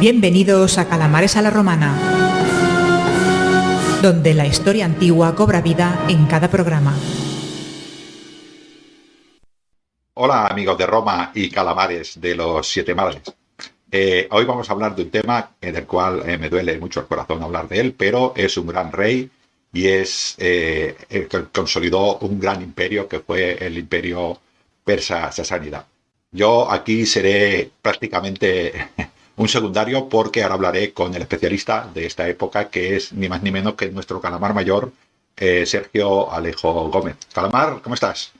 Bienvenidos a Calamares a la Romana, donde la historia antigua cobra vida en cada programa. Hola amigos de Roma y calamares de los Siete Mares. Hoy vamos a hablar de un tema en el cual me duele mucho el corazón hablar de él, pero es un gran rey y es el que consolidó un gran imperio que fue el imperio persa sasánida. Yo aquí seré prácticamente un secundario porque ahora hablaré con el especialista de esta época, que es ni más ni menos que nuestro calamar mayor, Sergio Alejo Gómez. Calamar, ¿cómo estás?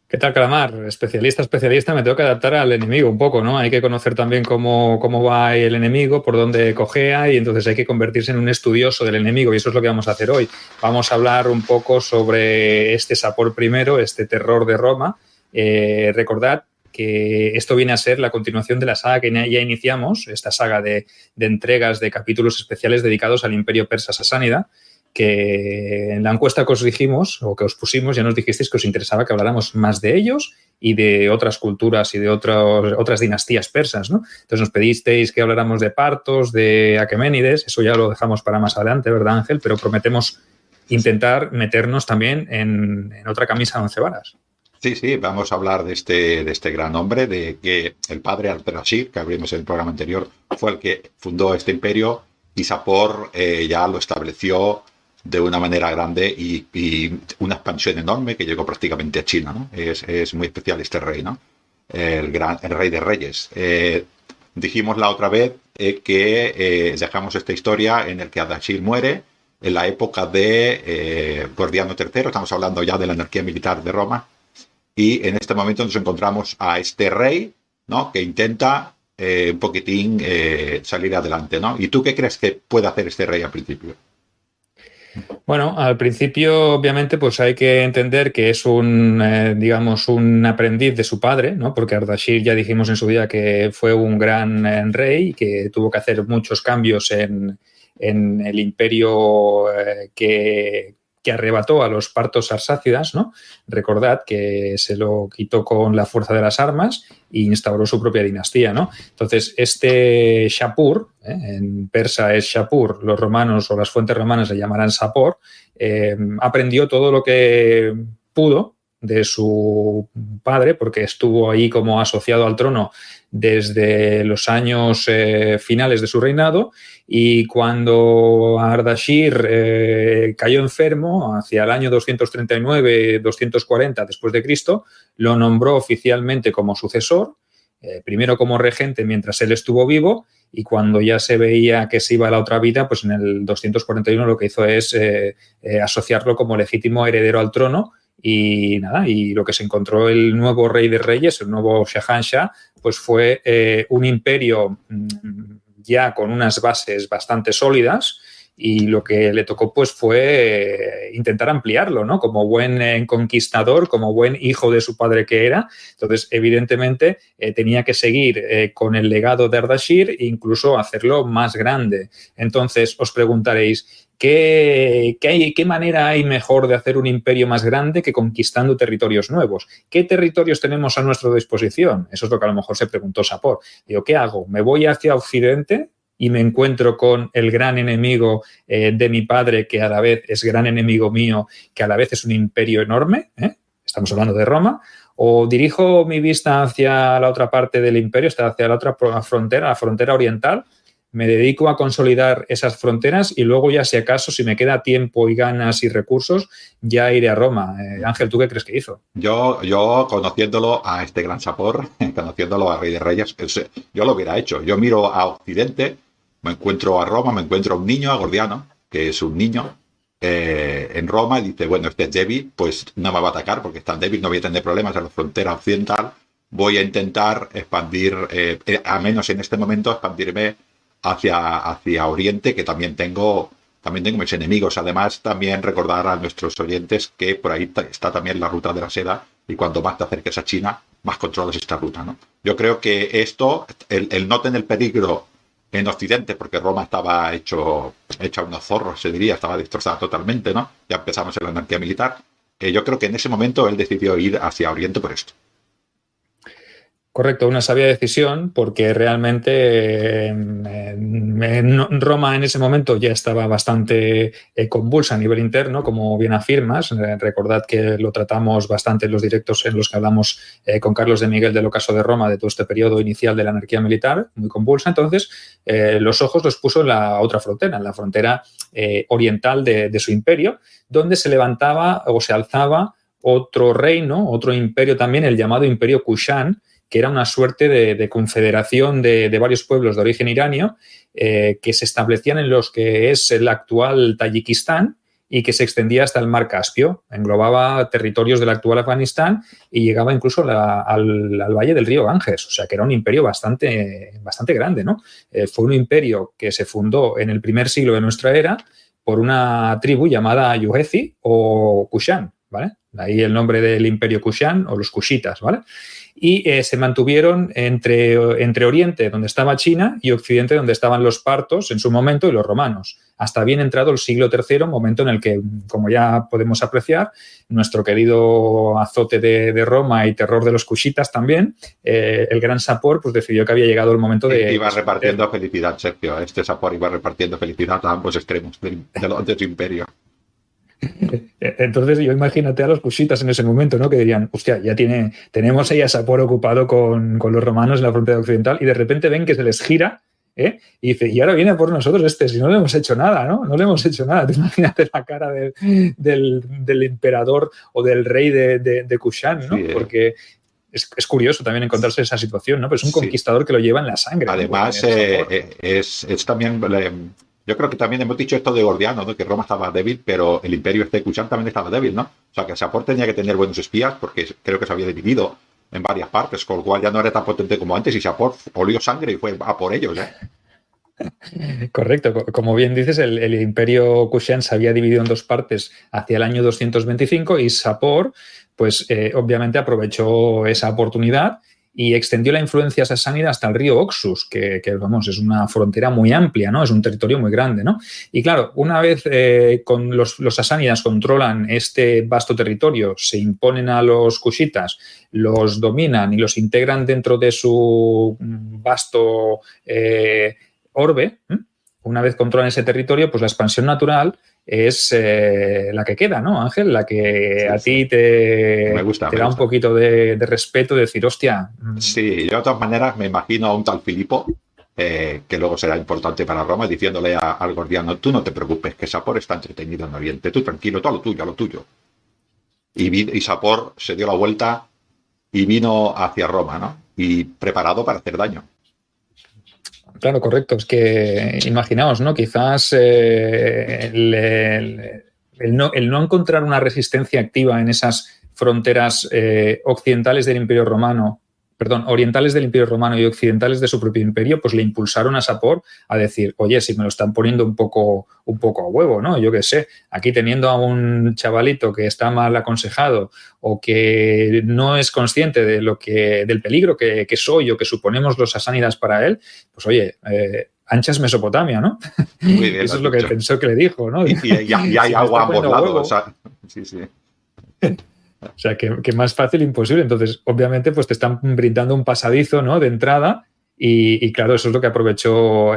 ¿Qué tal, Calamar? Especialista, me tengo que adaptar al enemigo un poco, ¿no? Hay que conocer también cómo va el enemigo, por dónde cojea, y entonces hay que convertirse en un estudioso del enemigo, y eso es lo que vamos a hacer hoy. Vamos a hablar un poco sobre este Sapor I, este terror de Roma. Recordad que esto viene a ser la continuación de la saga que ya iniciamos, esta saga de entregas de capítulos especiales dedicados al imperio persa sasánida, que en la encuesta que os dijimos o que os pusimos ya nos dijisteis que os interesaba que habláramos más de ellos y de otras culturas y de otras dinastías persas, ¿no? Entonces nos pedisteis que habláramos de Partos, de Aqueménides, eso ya lo dejamos para más adelante, ¿verdad, Ángel? Pero prometemos intentar meternos también en otra camisa de 11 varas. Sí, vamos a hablar de este gran hombre, de que el padre Al-Rashid, que abrimos en el programa anterior, fue el que fundó este imperio, y Sapor ya lo estableció de una manera grande y una expansión enorme que llegó prácticamente a China, ¿no? Es muy especial este rey, ¿no? El rey de reyes. Dijimos la otra vez que dejamos esta historia en el que Ardashir muere en la época de Gordiano III, estamos hablando ya de la anarquía militar de Roma, y en este momento nos encontramos a este rey, ¿no? Que intenta un poquitín salir adelante, ¿no? ¿Y tú qué crees que puede hacer este rey al principio? Bueno, al principio, obviamente, pues hay que entender que es un aprendiz de su padre, ¿no? Porque Ardashir ya dijimos en su día que fue un gran rey, que tuvo que hacer muchos cambios en el imperio que arrebató a los partos arsácidas, ¿no? Recordad que se lo quitó con la fuerza de las armas e instauró su propia dinastía, ¿no? Entonces, este Shapur, en persa es Shapur, los romanos o las fuentes romanas le llamarán Sapor, aprendió todo lo que pudo de su padre, porque estuvo ahí como asociado al trono desde los años finales de su reinado, y cuando Ardashir cayó enfermo hacia el año 239-240 después de Cristo, lo nombró oficialmente como sucesor, primero como regente mientras él estuvo vivo, y cuando ya se veía que se iba a la otra vida, pues en el 241 lo que hizo es asociarlo como legítimo heredero al trono. Y nada, y lo que se encontró el nuevo rey de reyes, el nuevo Shahanshah, pues fue un imperio ya con unas bases bastante sólidas, y lo que le tocó pues fue intentar ampliarlo, ¿no? Como buen conquistador, como buen hijo de su padre que era. Entonces, evidentemente, tenía que seguir con el legado de Ardashir e incluso hacerlo más grande. Entonces, os preguntaréis, ¿qué manera hay mejor de hacer un imperio más grande que conquistando territorios nuevos? ¿Qué territorios tenemos a nuestra disposición? Eso es lo que a lo mejor se preguntó Sapor. Digo, ¿qué hago? ¿Me voy hacia Occidente y me encuentro con el gran enemigo de mi padre, que a la vez es gran enemigo mío, que a la vez es un imperio enorme? Estamos hablando de Roma. ¿O dirijo mi vista hacia la otra parte del imperio, hacia la otra frontera, la frontera oriental? Me dedico a consolidar esas fronteras y luego ya, si acaso, si me queda tiempo y ganas y recursos, ya iré a Roma. Ángel, ¿tú qué crees que hizo? Yo conociéndolo a este gran Sapor, conociéndolo a Rey de Reyes, yo lo hubiera hecho. Yo miro a Occidente, me encuentro a Roma, me encuentro a un niño, a Gordiano, que es un niño en Roma, y dice, bueno, este es débil, pues no me va a atacar porque es tan débil, no voy a tener problemas en la frontera occidental, voy a intentar expandir, a menos en este momento, expandirme hacia Oriente, que también tengo mis enemigos. Además, también recordar a nuestros oyentes que por ahí está también la ruta de la seda, y cuanto más te acerques a China, más controlas esta ruta, ¿no? Yo creo que esto, el no tener peligro en Occidente, porque Roma estaba hecha unos zorros, se diría, estaba destrozada totalmente, ¿no? Ya empezamos en la anarquía militar. Yo creo que en ese momento él decidió ir hacia Oriente por esto. Correcto, una sabia decisión porque realmente Roma en ese momento ya estaba bastante convulsa a nivel interno, como bien afirmas. Recordad que lo tratamos bastante en los directos en los que hablamos con Carlos de Miguel del ocaso de Roma, de todo este periodo inicial de la anarquía militar, muy convulsa. Entonces, los ojos los puso en la otra frontera, en la frontera oriental de su imperio, donde se levantaba o se alzaba otro reino, otro imperio también, el llamado Imperio Kushan, que era una suerte de confederación de varios pueblos de origen iranio que se establecían en los que es el actual Tayikistán y que se extendía hasta el mar Caspio. Englobaba territorios del actual Afganistán y llegaba incluso al valle del río Ganges. O sea, que era un imperio bastante grande, ¿no? Fue un imperio que se fundó en el primer siglo de nuestra era por una tribu llamada Yuhezi o Kushan, ¿vale? De ahí el nombre del imperio Kushan o los Kushitas, ¿vale? Y se mantuvieron entre Oriente, donde estaba China, y Occidente, donde estaban los partos en su momento y los romanos, hasta bien entrado el siglo III, momento en el que, como ya podemos apreciar, nuestro querido azote de Roma y terror de los kushitas también, el gran Sapor, pues decidió que había llegado el momento de... Iba repartiendo felicidad, Sergio. Este Sapor iba repartiendo felicidad a ambos extremos de su imperio. Entonces yo imagínate a los kushitas en ese momento, ¿no? Que dirían, hostia, ya tenemos ahí a Sapor ocupado con los romanos en la frontera occidental y de repente ven que se les gira, y dice, y ahora viene por nosotros si no le hemos hecho nada, ¿no? No le hemos hecho nada. Te imagínate la cara del emperador o del rey de Kushan, ¿no? Sí, porque es curioso también encontrarse esa situación, ¿no? Pero es un conquistador que lo lleva en la sangre. Además, ¿no? es también... Yo creo que también hemos dicho esto de Gordiano, ¿no? Que Roma estaba débil, pero el imperio Kushan también estaba débil, ¿no? O sea, que Sapor tenía que tener buenos espías porque creo que se había dividido en varias partes, con lo cual ya no era tan potente como antes y Sapor olió sangre y fue a por ellos, ¿eh? Correcto. Como bien dices, el imperio Kushan se había dividido en dos partes hacia el año 225 y Sapor, pues obviamente aprovechó esa oportunidad y extendió la influencia sasánida hasta el río Oxus, que vamos, es una frontera muy amplia, ¿no? Es un territorio muy grande, ¿no? Y claro, una vez con los sasánidas controlan este vasto territorio, se imponen a los kushitas, los dominan y los integran dentro de su vasto orbe, una vez controlan ese territorio, pues la expansión natural es la que queda, ¿no, Ángel? La que a ti te da un poquito de respeto, de decir, hostia. Sí, yo de todas maneras me imagino a un tal Filipo, que luego será importante para Roma, diciéndole al Gordiano, tú no te preocupes, que Sapor está entretenido en Oriente, tú tranquilo, todo a lo tuyo. Y Sapor se dio la vuelta y vino hacia Roma, ¿no? Y preparado para hacer daño. Claro, correcto. Es que imaginaos, ¿no? Quizás el no encontrar una resistencia activa en esas fronteras orientales del Imperio Romano y occidentales de su propio imperio, pues le impulsaron a Sapor a decir, oye, si me lo están poniendo un poco a huevo, ¿no? Yo qué sé, aquí teniendo a un chavalito que está mal aconsejado o que no es consciente del peligro que soy o que suponemos los sasánidas para él, pues oye, anchas Mesopotamia, ¿no? Muy bien, eso es lo que pensó que le dijo, ¿no? Y hay agua a ambos lados, o sea, sí. O sea, que más fácil imposible. Entonces, obviamente, pues te están brindando un pasadizo, ¿no? De entrada y claro, eso es lo que aprovechó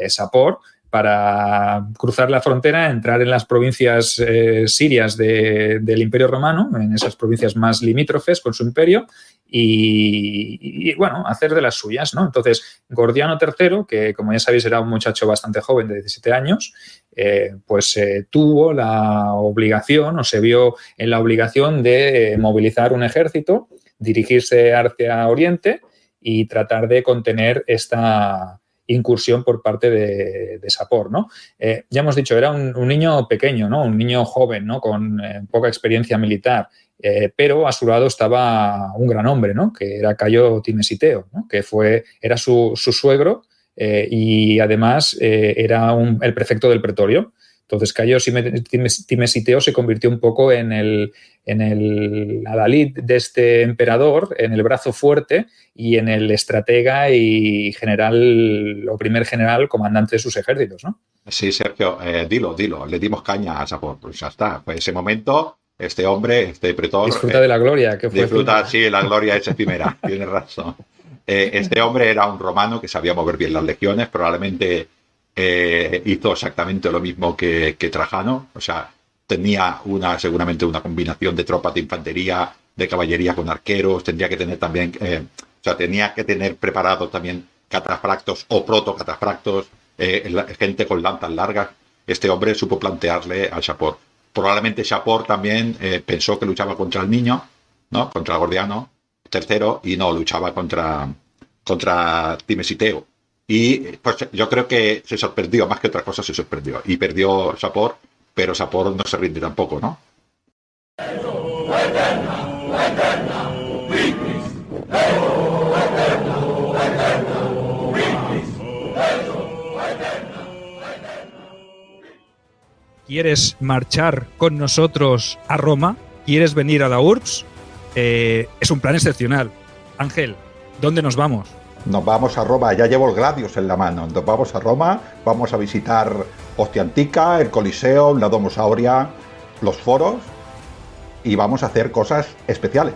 Sapor para cruzar la frontera, entrar en las provincias sirias del Imperio Romano, en esas provincias más limítrofes con su imperio y bueno, hacer de las suyas, ¿no? Entonces, Gordiano III, que como ya sabéis era un muchacho bastante joven de 17 años, tuvo la obligación o se vio en la obligación de movilizar un ejército, dirigirse hacia Oriente y tratar de contener esta incursión por parte de Sapor, ¿no? Ya hemos dicho, era un niño pequeño, ¿no? Un niño joven, ¿no? Con poca experiencia militar, pero a su lado estaba un gran hombre, ¿no? Que era Cayo Timesiteo, ¿no? Que era su suegro y además era el prefecto del pretorio. Entonces, Cayo Timesiteo se convirtió un poco en el adalid de este emperador, en el brazo fuerte y en el estratega y general, o primer general, comandante de sus ejércitos, ¿no? Sí, Sergio, dilo, le dimos caña a Sapor, pues ya está. Pues ese momento este hombre, este pretor... Disfruta de la gloria, que fue disfruta, efímera. sí, la gloria es efímera, tienes razón. Este hombre era un romano que sabía mover bien las legiones, probablemente hizo exactamente lo mismo que Trajano, o sea, tenía seguramente una combinación de tropas de infantería, de caballería con arqueros, tendría que tener también, o sea, tenía que tener preparado también catafractos o protocatafractos, gente con lanzas largas. Este hombre supo plantearle al Shapur. Probablemente Shapur también pensó que luchaba contra el niño, ¿no? Contra el Gordiano tercero, y no, luchaba contra Timesiteo. Y pues yo creo que se sorprendió, más que otra cosa se sorprendió. Y perdió Shapur, pero Shapur no se rinde tampoco, ¿no? ¿Quieres marchar con nosotros a Roma? ¿Quieres venir a la URBS? Es un plan excepcional. Ángel, ¿dónde nos vamos? Nos vamos a Roma, ya llevo el Gladius en la mano. Nos vamos a Roma, vamos a visitar Ostia Antica, el Coliseo, la Domus Aurea, los foros, y vamos a hacer cosas especiales.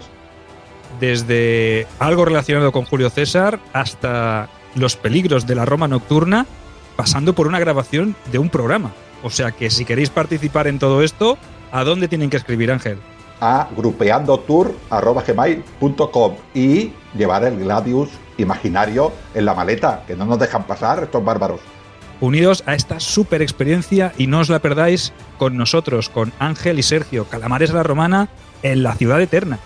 Desde algo relacionado con Julio César hasta los peligros de la Roma nocturna, pasando por una grabación de un programa. O sea que si queréis participar en todo esto, ¿a dónde tienen que escribir, Ángel? A grupeandotour@gmail.com y llevar el Gladius imaginario en la maleta, que no nos dejan pasar estos bárbaros. Unidos a esta super experiencia y no os la perdáis con nosotros, con Ángel y Sergio, Calamares a la Romana, en la Ciudad Eterna.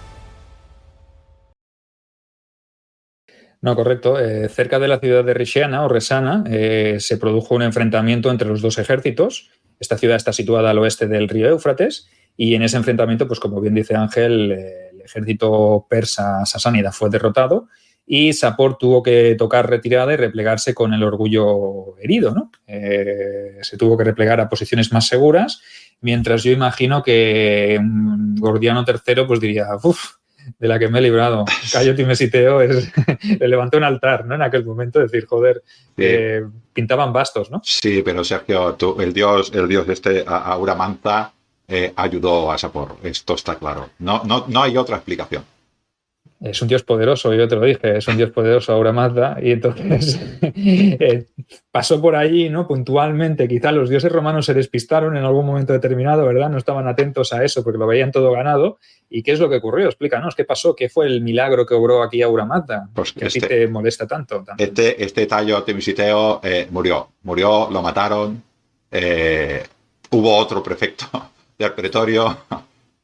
No, correcto. Cerca de la ciudad de Risciana o Resana se produjo un enfrentamiento entre los dos ejércitos. Esta ciudad está situada al oeste del río Éufrates y en ese enfrentamiento, pues como bien dice Ángel, el ejército persa sasánida fue derrotado y Sapor tuvo que tocar retirada y replegarse con el orgullo herido, ¿no? Se tuvo que replegar a posiciones más seguras, mientras yo imagino que Gordiano III pues diría, uff, de la que me he librado. Cayo Timesiteo le levantó un altar, ¿no? En aquel momento, decir, joder, Sí. Pintaban bastos, ¿no? Sí, pero Sergio, el dios Aura Manza ayudó a Sapor. Esto está claro. No hay otra explicación. Es un dios poderoso, yo te lo dije, es un dios poderoso, Aura Mazda, y entonces pasó por allí, ¿no? Puntualmente, quizá los dioses romanos se despistaron en algún momento determinado, ¿verdad? No estaban atentos a eso porque lo veían todo ganado. ¿Y qué es lo que ocurrió? Explícanos, ¿qué pasó? ¿Qué fue el milagro que obró aquí Aura Mazda? Pues que a ti te molesta tanto. Este Tallo Timisiteo murió, lo mataron. Hubo otro prefecto del pretorio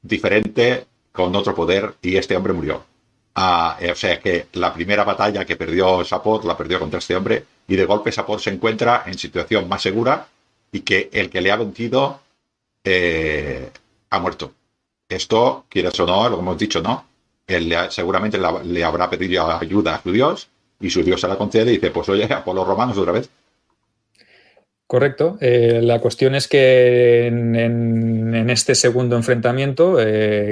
diferente, con otro poder, y este hombre murió. O sea que la primera batalla que perdió Sapor la perdió contra este hombre, y de golpe Sapor se encuentra en situación más segura y que el que le ha vencido ha muerto. Esto, quieras o no, lo hemos dicho, ¿no? Él seguramente le habrá pedido ayuda a su dios y su dios se la concede y dice, pues oye, por los romanos otra vez. Correcto. La cuestión es que en este segundo enfrentamiento,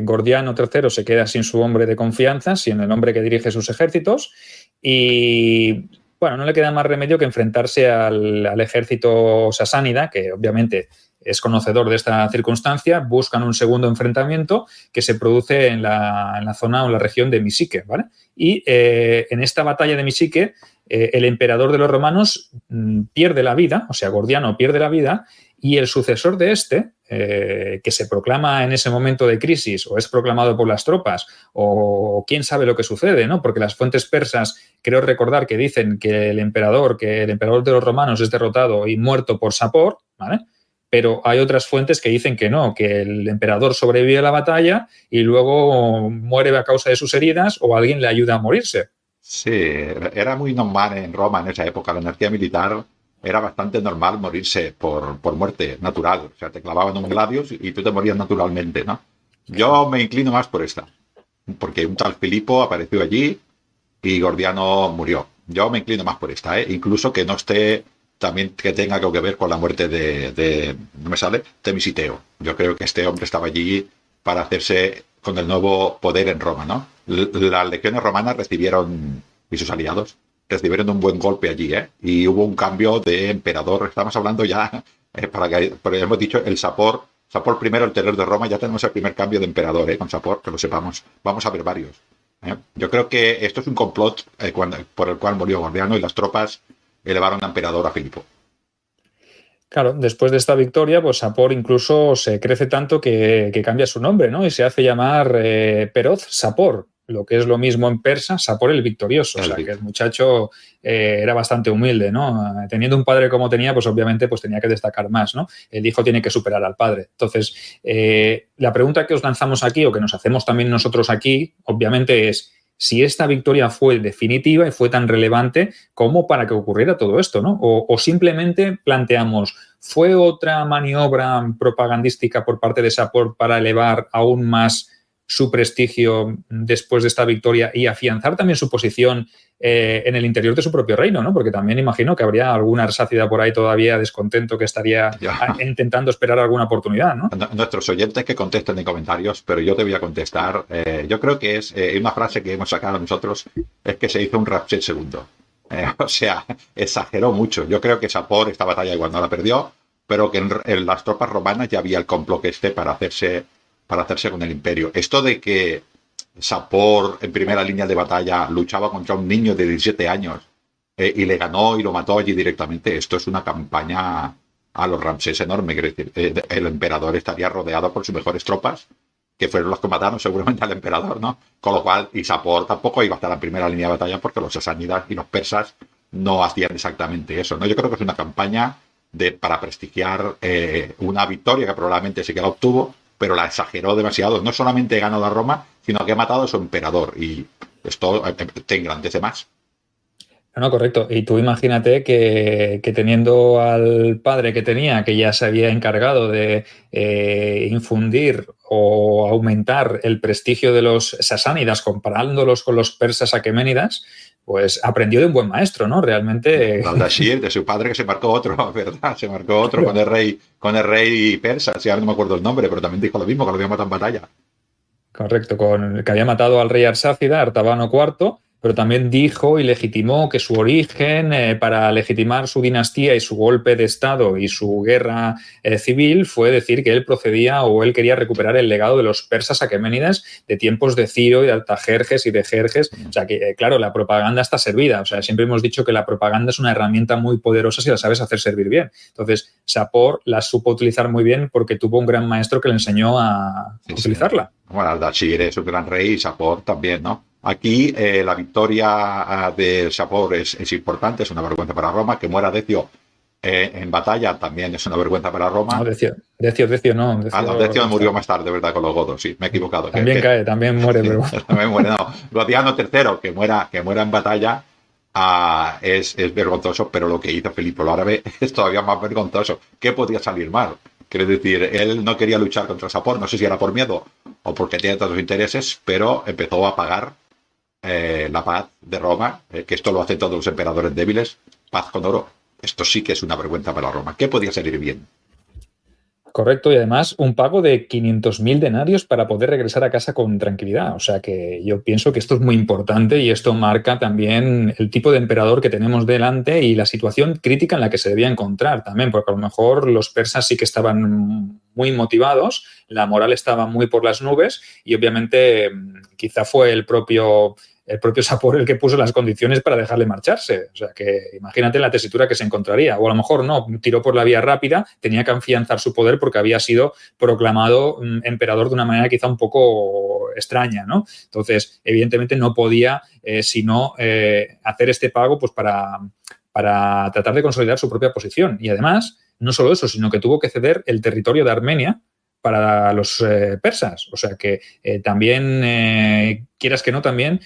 Gordiano III se queda sin su hombre de confianza, sin el hombre que dirige sus ejércitos, y bueno, no le queda más remedio que enfrentarse al ejército sasánida, que obviamente es conocedor de esta circunstancia. Buscan un segundo enfrentamiento que se produce en la zona o en la región de Misique, ¿vale? Y en esta batalla de Misique, el emperador de los romanos pierde la vida, o sea, Gordiano pierde la vida, y el sucesor de este, que se proclama en ese momento de crisis o es proclamado por las tropas, o quién sabe lo que sucede, ¿no? Porque las fuentes persas, creo recordar que dicen que el emperador de los romanos es derrotado y muerto por Sapor, ¿vale? Pero hay otras fuentes que dicen que no, que el emperador sobrevive a la batalla y luego muere a causa de sus heridas o alguien le ayuda a morirse. Sí, era muy normal en Roma en esa época. La anarquía militar era bastante normal morirse por muerte natural. O sea, te clavaban un gladius y tú te morías naturalmente, ¿no? Yo me inclino más por esta, porque un tal Filipo apareció allí y Gordiano murió. Yo me inclino más por esta, incluso que no esté también que tenga que ver con la muerte de no me sale, Temisiteo. Yo creo que este hombre estaba allí para hacerse con el nuevo poder en Roma, ¿no? Las legiones romanas recibieron, y sus aliados, recibieron un buen golpe allí, y hubo un cambio de emperador. Estamos hablando ya, porque hemos dicho, el Sapor Sapor I, el terror de Roma, ya tenemos el primer cambio de emperador, con Sapor, que lo sepamos. Vamos a ver varios. Yo creo que esto es un complot por el cual murió Gordiano y las tropas elevaron a emperador a Filipo. Claro, después de esta victoria, pues Sapor incluso se crece tanto que cambia su nombre, ¿no? Y se hace llamar Peroz Sapor, lo que es lo mismo en persa, Sapor el victorioso. O sea, que el muchacho era bastante humilde, ¿no? Teniendo un padre como tenía, pues obviamente pues tenía que destacar más, ¿no? El hijo tiene que superar al padre. Entonces, la pregunta que os lanzamos aquí, o que nos hacemos también nosotros aquí, obviamente es si esta victoria fue definitiva y fue tan relevante como para que ocurriera todo esto, ¿no? O simplemente planteamos, ¿fue otra maniobra propagandística por parte de Sapor para elevar aún más su prestigio después de esta victoria y afianzar también su posición en el interior de su propio reino, ¿no? Porque también imagino que habría alguna arsácida por ahí todavía descontento que estaría intentando esperar alguna oportunidad, ¿no? Nuestros oyentes que contesten en comentarios, pero yo te voy a contestar. Yo creo que es una frase que hemos sacado nosotros, es que se hizo un Ramsés II. O sea, exageró mucho. Yo creo que Sapor esta batalla igual no la perdió, pero que en las tropas romanas ya había el complot para hacerse con el imperio. Esto de que Sapor en primera línea de batalla luchaba contra un niño de 17 años y le ganó y lo mató allí directamente, esto es una campaña a los Ramsés enorme. Es decir, el emperador estaría rodeado por sus mejores tropas, que fueron los que mataron seguramente al emperador, ¿no? Con lo cual, y Sapor tampoco iba a estar en primera línea de batalla porque los sasánidas y los persas no hacían exactamente eso, ¿no? Yo creo que es una campaña para prestigiar una victoria que probablemente sí que la obtuvo, pero la exageró demasiado. No solamente ganó a Roma, sino que ha matado a su emperador. Y esto te engrandece más. No, correcto. Y tú imagínate que teniendo al padre que tenía, que ya se había encargado de infundir o aumentar el prestigio de los sasánidas comparándolos con los persas aqueménidas, pues aprendió de un buen maestro, ¿no? Realmente... Ardashir, de su padre, que se marcó otro, ¿verdad? Se marcó otro con el rey persa, si ahora no me acuerdo el nombre, pero también dijo lo mismo, que lo había matado en batalla. Correcto, que había matado al rey arsácida, Artabano IV, pero también dijo y legitimó que su origen para legitimar su dinastía y su golpe de Estado y su guerra civil fue decir que él procedía o él quería recuperar el legado de los persas aqueménidas de tiempos de Ciro y de Artajerjes y de Jerjes. O sea que, claro, la propaganda está servida. O sea, siempre hemos dicho que la propaganda es una herramienta muy poderosa si la sabes hacer servir bien. Entonces, Sapor la supo utilizar muy bien porque tuvo un gran maestro que le enseñó a utilizarla. Bueno, Ardashir es un gran rey y Sapor también, ¿no? Aquí la victoria de Sapor es importante, es una vergüenza para Roma. Que muera Decio en batalla también es una vergüenza para Roma. No, Decio no. Decio murió más tarde, ¿verdad? Con los godos, sí, me he equivocado. También también muere, pero... También muere, no. Gordiano III, que muera en batalla, es vergonzoso, pero lo que hizo Filipo el Árabe es todavía más vergonzoso. ¿Qué podía salir mal? Quiero decir, él no quería luchar contra Sapor, no sé si era por miedo o porque tiene tantos intereses, pero empezó a pagar la paz de Roma, que esto lo hacen todos los emperadores débiles, paz con oro. Esto sí que es una vergüenza para Roma. ¿Qué podía salir bien? Correcto, y además un pago de 500.000 denarios para poder regresar a casa con tranquilidad. O sea que yo pienso que esto es muy importante y esto marca también el tipo de emperador que tenemos delante y la situación crítica en la que se debía encontrar también, porque a lo mejor los persas sí que estaban muy motivados, la moral estaba muy por las nubes y obviamente quizá fue el propio Sapor el que puso las condiciones para dejarle marcharse. O sea, que imagínate la tesitura que se encontraría. O a lo mejor no, tiró por la vía rápida, tenía que afianzar su poder porque había sido proclamado emperador de una manera quizá un poco extraña, ¿no? Entonces, evidentemente no podía sino hacer este pago pues para tratar de consolidar su propia posición. Y además, no solo eso, sino que tuvo que ceder el territorio de Armenia para los persas. O sea que también, quieras que no, también,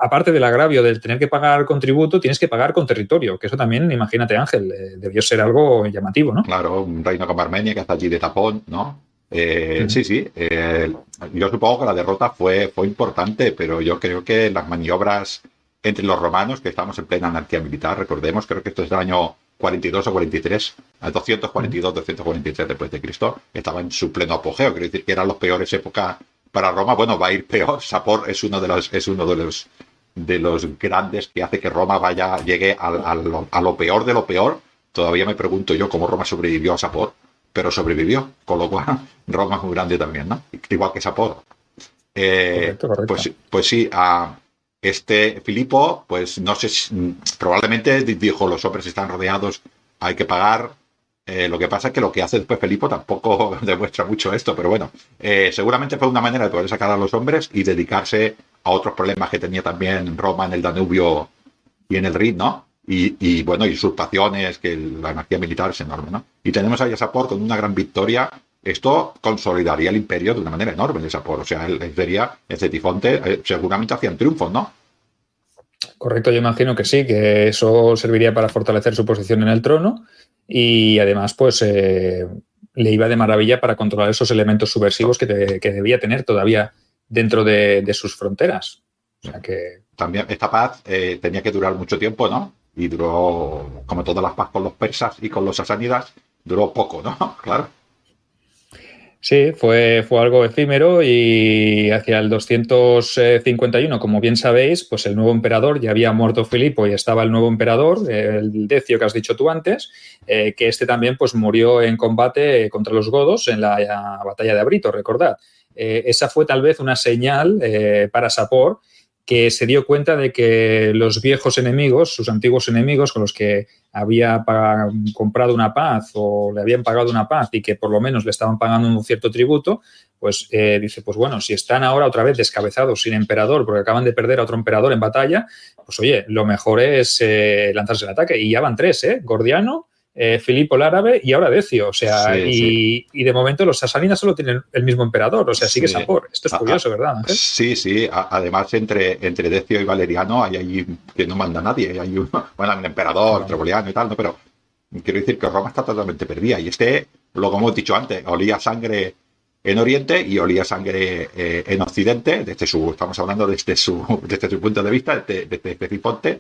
aparte del agravio del tener que pagar con tributo, tienes que pagar con territorio, que eso también, imagínate, Ángel, debió ser algo llamativo, ¿no? Claro, un reino como Armenia que está allí de tapón, ¿no? Sí. Yo supongo que la derrota fue importante, pero yo creo que las maniobras entre los romanos, que estamos en plena anarquía militar, recordemos, creo que esto es del año 42 o 43, 243 después de Cristo, estaba en su pleno apogeo. Quiero decir que eran las peores épocas para Roma. Bueno, va a ir peor. Sapor es uno de los grandes que hace que Roma llegue a lo peor de lo peor. Todavía me pregunto yo cómo Roma sobrevivió a Sapor, pero sobrevivió, con lo cual Roma es muy grande también, ¿no? Igual que Sapor. Correcto. Pues sí, a este Filipo, pues no sé, probablemente dijo, los hombres están rodeados, hay que pagar. Lo que pasa es que lo que hace después Filipo tampoco demuestra mucho esto, pero bueno, seguramente fue una manera de poder sacar a los hombres y dedicarse a otros problemas que tenía también Roma en el Danubio y en el Rin, ¿no? Y bueno, usurpaciones, que la energía militar es enorme, ¿no? Y tenemos a Sapor con una gran victoria. Esto consolidaría el imperio de una manera enorme de Sapor. O sea, él sería el Cetifonte, seguramente hacían triunfos, ¿no? Correcto, yo imagino que sí, que eso serviría para fortalecer su posición en el trono y además, pues, le iba de maravilla para controlar esos elementos subversivos que debía tener todavía dentro de sus fronteras. O sea que... También esta paz tenía que durar mucho tiempo, ¿no? Y duró, como todas las paz con los persas y con los sasánidas, duró poco, ¿no? Claro. Sí, fue algo efímero y hacia el 251, como bien sabéis, pues el nuevo emperador, ya había muerto Filipo y estaba el nuevo emperador, el Decio que has dicho tú antes, que este también pues murió en combate contra los godos en la batalla de Abrito, recordad. Esa fue tal vez una señal para Sapor, que se dio cuenta de que los viejos enemigos, sus antiguos enemigos con los que había comprado una paz o le habían pagado una paz y que por lo menos le estaban pagando un cierto tributo, pues dice, pues bueno, si están ahora otra vez descabezados sin emperador porque acaban de perder a otro emperador en batalla, pues oye, lo mejor es lanzarse el ataque. Y ya van tres, Gordiano, Filipo el Árabe y ahora Decio, o sea, y de momento los sasánidas solo tienen el mismo emperador, o sea, sigue Sapor. Esto es curioso, ¿verdad, Ángel? Sí. Además, entre Decio y Valeriano hay ahí que no manda nadie, hay un emperador, Treboliano y tal, ¿no? Pero quiero decir que Roma está totalmente perdida y lo como hemos dicho antes, olía sangre en Oriente y olía sangre en Occidente, estamos hablando desde su punto de vista, desde Cetifonte,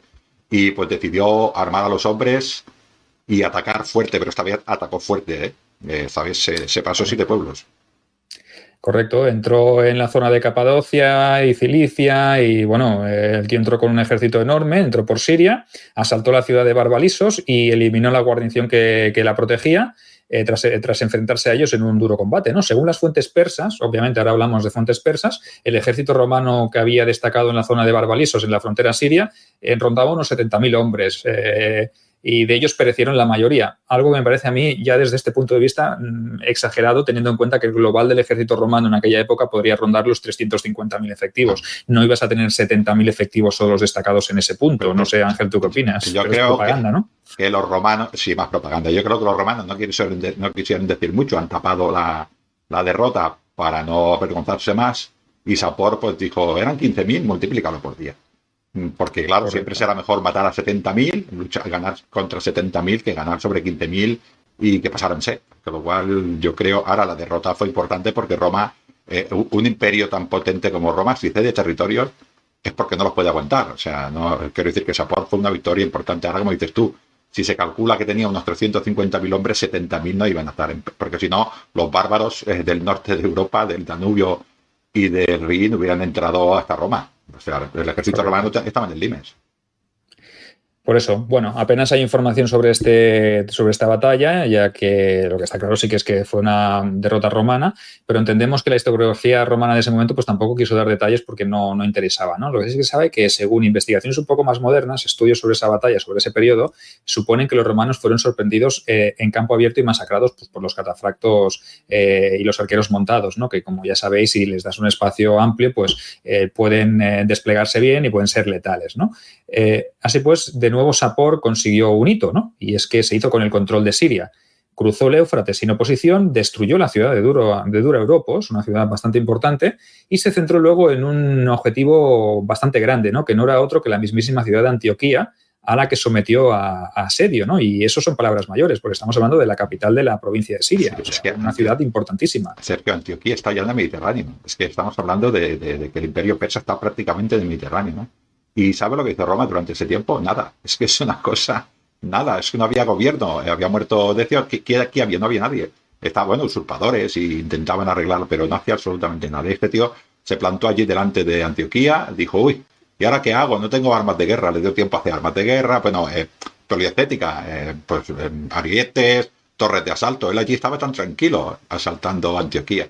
y pues decidió armar a los hombres y atacar fuerte, pero esta vez atacó fuerte, ¿sabes? Se pasó 7 pueblos. Correcto, entró en la zona de Capadocia y Cilicia y, bueno, el tío entró con un ejército enorme, entró por Siria, asaltó la ciudad de Barbalisos y eliminó la guarnición que la protegía tras enfrentarse a ellos en un duro combate, ¿no? Según las fuentes persas, obviamente ahora hablamos de fuentes persas, el ejército romano que había destacado en la zona de Barbalisos, en la frontera siria, rondaba unos 70.000 hombres, y de ellos perecieron la mayoría. Algo que me parece a mí, ya desde este punto de vista, exagerado, teniendo en cuenta que el global del ejército romano en aquella época podría rondar los 350.000 efectivos. No ibas a tener 70.000 efectivos solos destacados en ese punto. No sé, Ángel, ¿tú qué opinas? Yo creo es propaganda, ¿no? Que los romanos, sí, más propaganda. Yo creo que los romanos no quisieron decir mucho, han tapado la derrota para no avergonzarse más. Y Sapor pues dijo, eran 15.000, multiplícalo por 10. Porque, claro, correcto, siempre será mejor matar a 70.000, ganar contra 70.000 que ganar sobre 15.000 y que pasáranse. Con lo cual, yo creo, ahora la derrota fue importante porque Roma, un imperio tan potente como Roma, si cede territorios, es porque no los puede aguantar. O sea, no quiero decir que Sapor fue una victoria importante. Ahora, como dices tú, si se calcula que tenía unos 350.000 hombres, 70.000 no iban a estar. Porque si no, los bárbaros del norte de Europa, del Danubio y del Rin, hubieran entrado hasta Roma. O sea, el ejército romano estaba en el limes. Por eso, bueno, apenas hay información sobre esta batalla, ya que lo que está claro sí que es que fue una derrota romana, pero entendemos que la historiografía romana de ese momento pues tampoco quiso dar detalles porque no interesaba, ¿no? Lo que sí que se sabe que según investigaciones un poco más modernas, estudios sobre esa batalla, sobre ese periodo, suponen que los romanos fueron sorprendidos en campo abierto y masacrados pues, por los catafractos y los arqueros montados, ¿no? Que como ya sabéis, si les das un espacio amplio, pues pueden desplegarse bien y pueden ser letales, ¿no? Así pues, de nuevo Sapor consiguió un hito, ¿no? Y es que se hizo con el control de Siria. Cruzó el Éufrates sin oposición, destruyó la ciudad de Dura Europos, una ciudad bastante importante, y se centró luego en un objetivo bastante grande, ¿no? Que no era otro que la mismísima ciudad de Antioquía, a la que sometió a asedio, ¿no? Y eso son palabras mayores, porque estamos hablando de la capital de la provincia de Siria, sí, o sea, es que una ciudad importantísima. Sergio, Antioquía está ya en el Mediterráneo. Es que estamos hablando de que el imperio persa está prácticamente en el Mediterráneo, ¿no? ¿Y sabe lo que hizo Roma durante ese tiempo? Nada. Es que es una cosa... Nada. Es que no había gobierno. Había muerto Decio. ¿Qué aquí había? No había nadie. Estaban, bueno, usurpadores y intentaban arreglarlo, pero no hacía absolutamente nada. Y este tío se plantó allí delante de Antioquía, dijo, uy, ¿y ahora qué hago? No tengo armas de guerra. Le dio tiempo a hacer armas de guerra. Bueno, poliestética, pues arietes, torres de asalto. Él allí estaba tan tranquilo asaltando Antioquía.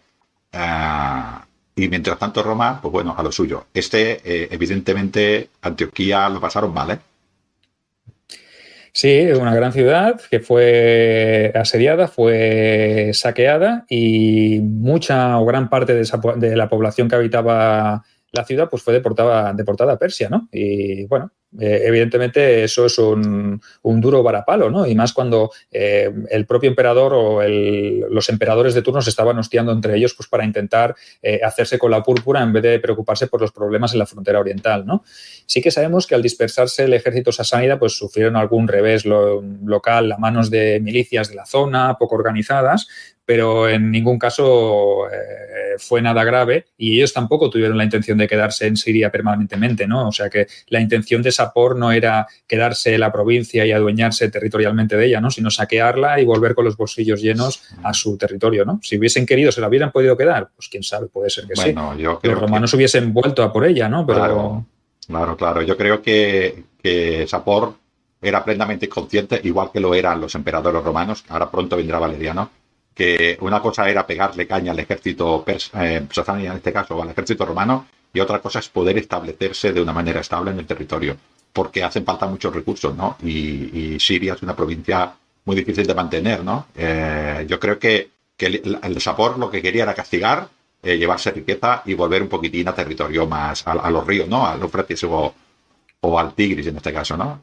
Y mientras tanto Roma, pues bueno, a lo suyo. Evidentemente, Antioquía lo pasaron mal, ¿eh? Sí, una gran ciudad que fue asediada, fue saqueada y mucha o gran parte de la población que habitaba la ciudad pues fue deportada a Persia, ¿no? Y bueno, evidentemente eso es un duro varapalo, ¿no? Y más cuando el propio emperador o los emperadores de turno se estaban hostiando entre ellos pues para intentar hacerse con la púrpura en vez de preocuparse por los problemas en la frontera oriental, ¿no? Sí que sabemos que al dispersarse el ejército sasánida pues sufrieron algún revés local a manos de milicias de la zona, poco organizadas, pero en ningún caso fue nada grave y ellos tampoco tuvieron la intención de quedarse en Siria permanentemente, ¿no? O sea que la intención de Sapor no era quedarse en la provincia y adueñarse territorialmente de ella, ¿no? Sino saquearla y volver con los bolsillos llenos a su territorio, ¿no? Si hubiesen querido, ¿se la hubieran podido quedar? Pues quién sabe, puede ser que bueno, sí. Yo creo los romanos hubiesen vuelto a por ella, ¿no? Pero... Claro. Yo creo que Sapor era plenamente consciente, igual que lo eran los emperadores romanos, ahora pronto vendrá Valeriano, que una cosa era pegarle caña al ejército sasánida, en este caso, o al ejército romano, y otra cosa es poder establecerse de una manera estable en el territorio, porque hacen falta muchos recursos, ¿no? Y Siria es una provincia muy difícil de mantener, ¿no? Yo creo que el Sapor lo que quería era castigar, llevarse riqueza y volver un poquitín a territorio más, a los ríos, ¿no? Al Éufrates o al Tigris en este caso, ¿no?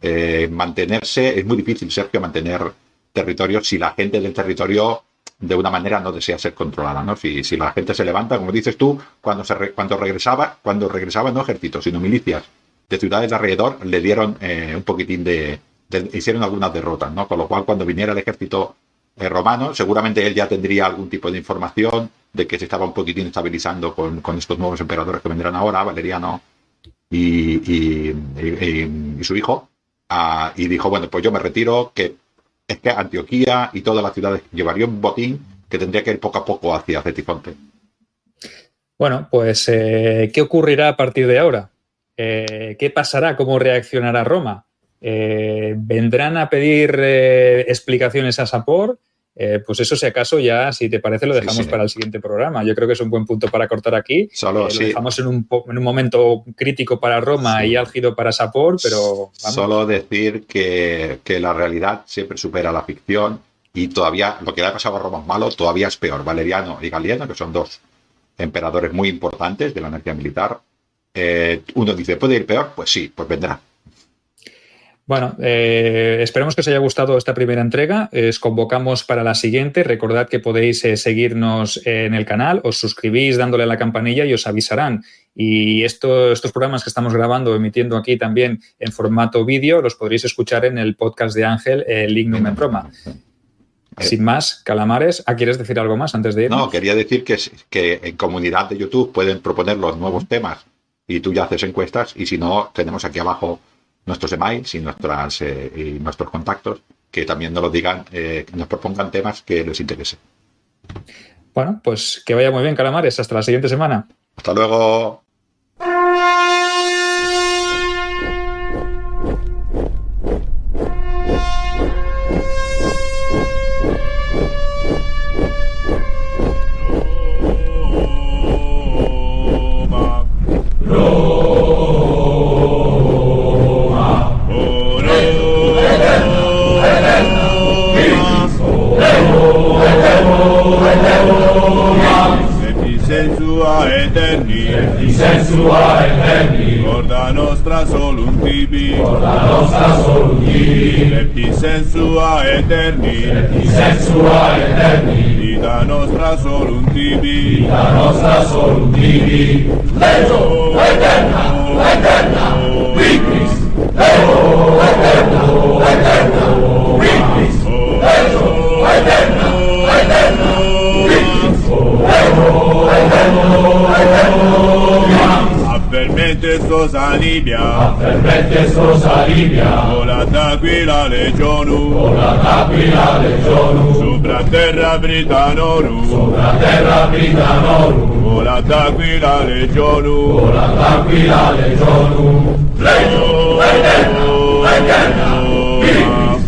Mantenerse, es muy difícil, Sergio, mantener territorio si la gente del territorio de una manera no desea ser controlada, ¿no? Si la gente se levanta, como dices tú, cuando regresaba no ejércitos, sino milicias de ciudades de alrededor, le dieron un poquitín hicieron algunas derrotas, ¿no? Con lo cual, cuando viniera el ejército romano, seguramente él ya tendría algún tipo de información de que se estaba un poquitín estabilizando con estos nuevos emperadores que vendrán ahora, Valeriano y su hijo, y dijo, bueno, pues yo me retiro, que es que Antioquía y todas las ciudades llevaría un botín que tendría que ir poco a poco hacia Ctesifonte. Bueno, pues ¿qué ocurrirá a partir de ahora? ¿Qué pasará? ¿Cómo reaccionará Roma? ¿Vendrán a pedir explicaciones a Sapor? Pues eso, si acaso, ya, si te parece, lo dejamos para el siguiente programa. Yo creo que es un buen punto para cortar aquí. Lo dejamos en un momento crítico para Roma y álgido para Sapor, pero... Vamos. Solo decir que la realidad siempre supera la ficción y todavía lo que le ha pasado a Roma es malo, todavía es peor. Valeriano y Galieno, que son dos emperadores muy importantes de la anarquía militar. Uno dice, ¿puede ir peor? Pues sí, pues vendrá. Bueno, esperemos que os haya gustado esta primera entrega. Os convocamos para la siguiente. Recordad que podéis seguirnos en el canal, os suscribís dándole a la campanilla y os avisarán. Y estos programas que estamos grabando, emitiendo aquí también en formato vídeo, los podréis escuchar en el podcast de Ángel, Lignum en Roma. Sin más, Calamares, ¿quieres decir algo más antes de ir? No, quería decir que en comunidad de YouTube pueden proponer los nuevos temas y tú ya haces encuestas, y si no, tenemos aquí abajo nuestros emails y nuestros contactos, que también nos lo digan, que nos propongan temas que les interese. Bueno, pues que vaya muy bien, Calamares. Hasta la siguiente semana. Hasta luego. Sensua eterni, Orda nostra solum tibi, Lepti sensua eterni, Vita nostra solum tibi, Lego eterna, Victis, Lego eterna, Victis, Lego eterna, Victis, Lego eterna, Affermente sos alibia, volata qui la legionu, sopra terra Britanorum, volata qui la legionu, Lego eterna, Victis,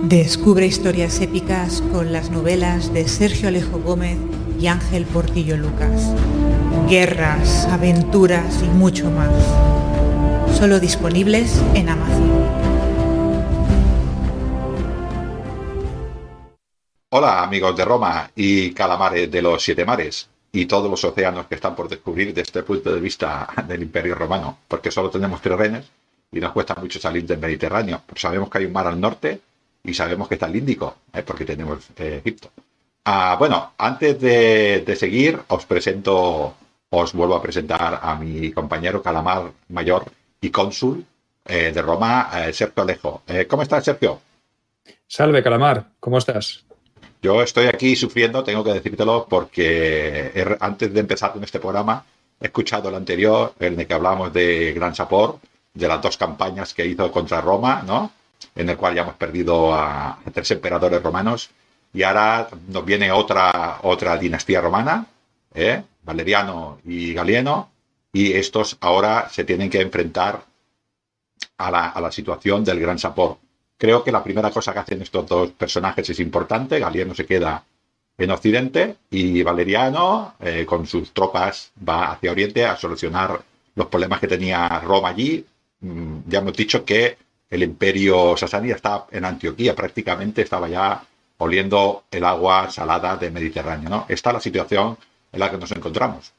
Descubre historias épicas con las novelas de Sergio Alejo Gómez y Ángel Portillo Lucas. Guerras, aventuras y mucho más. Solo disponibles en Amazon. Hola amigos de Roma y calamares de los 7 mares y todos los océanos que están por descubrir desde el punto de vista del Imperio Romano, porque solo tenemos 3 renes y nos cuesta mucho salir del Mediterráneo, pero sabemos que hay un mar al norte y sabemos que está el Índico, porque tenemos Egipto. Bueno, antes de seguir, os vuelvo a presentar a mi compañero calamar mayor y cónsul de Roma, Sergio Alejo. ¿Cómo estás, Sergio? Salve, calamar, ¿cómo estás? Yo estoy aquí sufriendo, tengo que decírtelo, porque antes de empezar con este programa he escuchado el anterior, en el que hablamos de Gran Sapor, de las 2 campañas que hizo contra Roma, ¿no? En el cual ya hemos perdido a 3 emperadores romanos, y ahora nos viene otra dinastía romana, Valeriano y Galieno, y estos ahora se tienen que enfrentar a la situación del Gran Sapor. Creo que la primera cosa que hacen estos 2 personajes es importante. Galieno se queda en Occidente y Valeriano, con sus tropas, va hacia Oriente a solucionar los problemas que tenía Roma allí. Ya hemos dicho que el imperio sasánida estaba en Antioquía, prácticamente estaba ya oliendo el agua salada del Mediterráneo, ¿no? Esta es la situación en la que nos encontramos.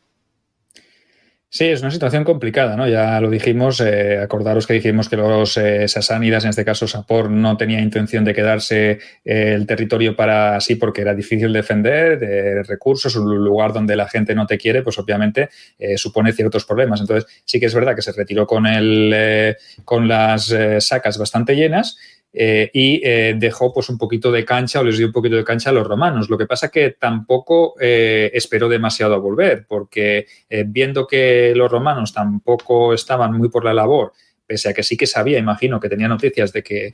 Sí, es una situación complicada, ¿no? Ya lo dijimos, acordaros que dijimos que los sasánidas, en este caso Sapor, no tenía intención de quedarse el territorio para sí porque era difícil defender, de recursos, un lugar donde la gente no te quiere, pues obviamente supone ciertos problemas. Entonces sí que es verdad que se retiró con las sacas bastante llenas, y dejó pues un poquito de cancha, o les dio un poquito de cancha a los romanos. Lo que pasa que tampoco esperó demasiado a volver, porque viendo que los romanos tampoco estaban muy por la labor, pese a que sí que sabía, imagino, que tenía noticias de que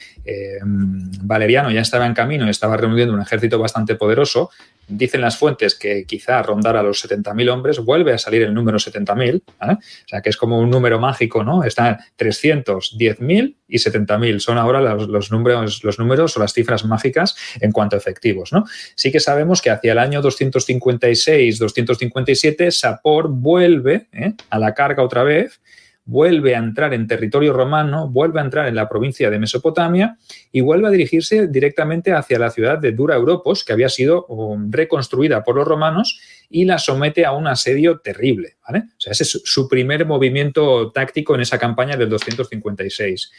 Valeriano ya estaba en camino y estaba reuniendo un ejército bastante poderoso. Dicen las fuentes que quizá rondara los 70.000 hombres, vuelve a salir el número 70.000, ¿vale? O sea, que es como un número mágico, ¿no? Están 300, 10.000 y 70.000. Son ahora los números o las cifras mágicas en cuanto a efectivos, ¿no? Sí que sabemos que hacia el año 256, 257, Sapor vuelve a la carga otra vez, vuelve a entrar en territorio romano, vuelve a entrar en la provincia de Mesopotamia y vuelve a dirigirse directamente hacia la ciudad de Dura Europos, que había sido reconstruida por los romanos, y la somete a un asedio terrible, ¿vale? O sea, ese es su primer movimiento táctico en esa campaña del 256.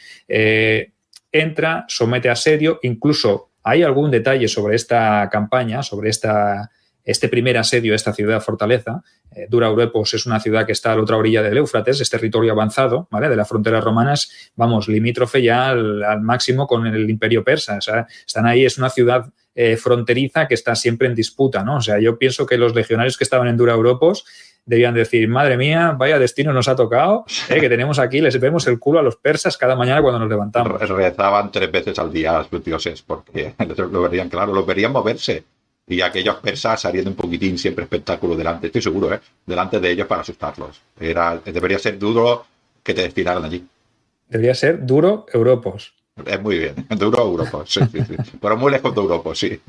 Entra, somete a asedio, incluso hay algún detalle sobre esta campaña, sobre este primer asedio a esta ciudad-fortaleza. Dura Europos es una ciudad que está a la otra orilla del Éufrates, es territorio avanzado, ¿vale? De las fronteras romanas, vamos, limítrofe ya al máximo con el imperio persa. O sea, están ahí, es una ciudad fronteriza que está siempre en disputa, ¿no? O sea, yo pienso que los legionarios que estaban en Dura Europos debían decir, madre mía, vaya destino nos ha tocado, que tenemos aquí, les vemos el culo a los persas cada mañana cuando nos levantamos. Rezaban 3 veces al día a los dioses, porque lo verían, claro, los verían moverse. Y aquellos persas harían un poquitín siempre espectáculo delante, estoy seguro, delante de ellos para asustarlos. Debería ser duro que te destinaran allí. Debería ser Duro Europos. Es muy bien, Duro Europos, sí. Pero muy lejos de Europos, sí.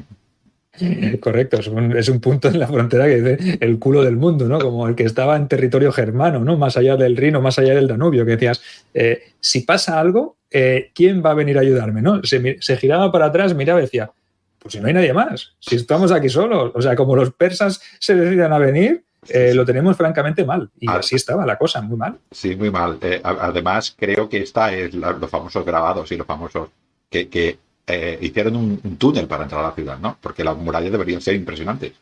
Correcto, es un punto en la frontera que dice el culo del mundo, ¿no? Como el que estaba en territorio germano, ¿no? Más allá del Rino, más allá del Danubio, que decías, si pasa algo, ¿quién va a venir a ayudarme, no? Se giraba para atrás, miraba y decía, pues si no hay nadie más, si estamos aquí solos. O sea, como los persas se decidan a venir, lo tenemos francamente mal. Y así estaba la cosa, muy mal. Sí, muy mal. Además, creo que esta es los famosos grabados y los famosos que hicieron un túnel para entrar a la ciudad, ¿no? Porque las murallas deberían ser impresionantes.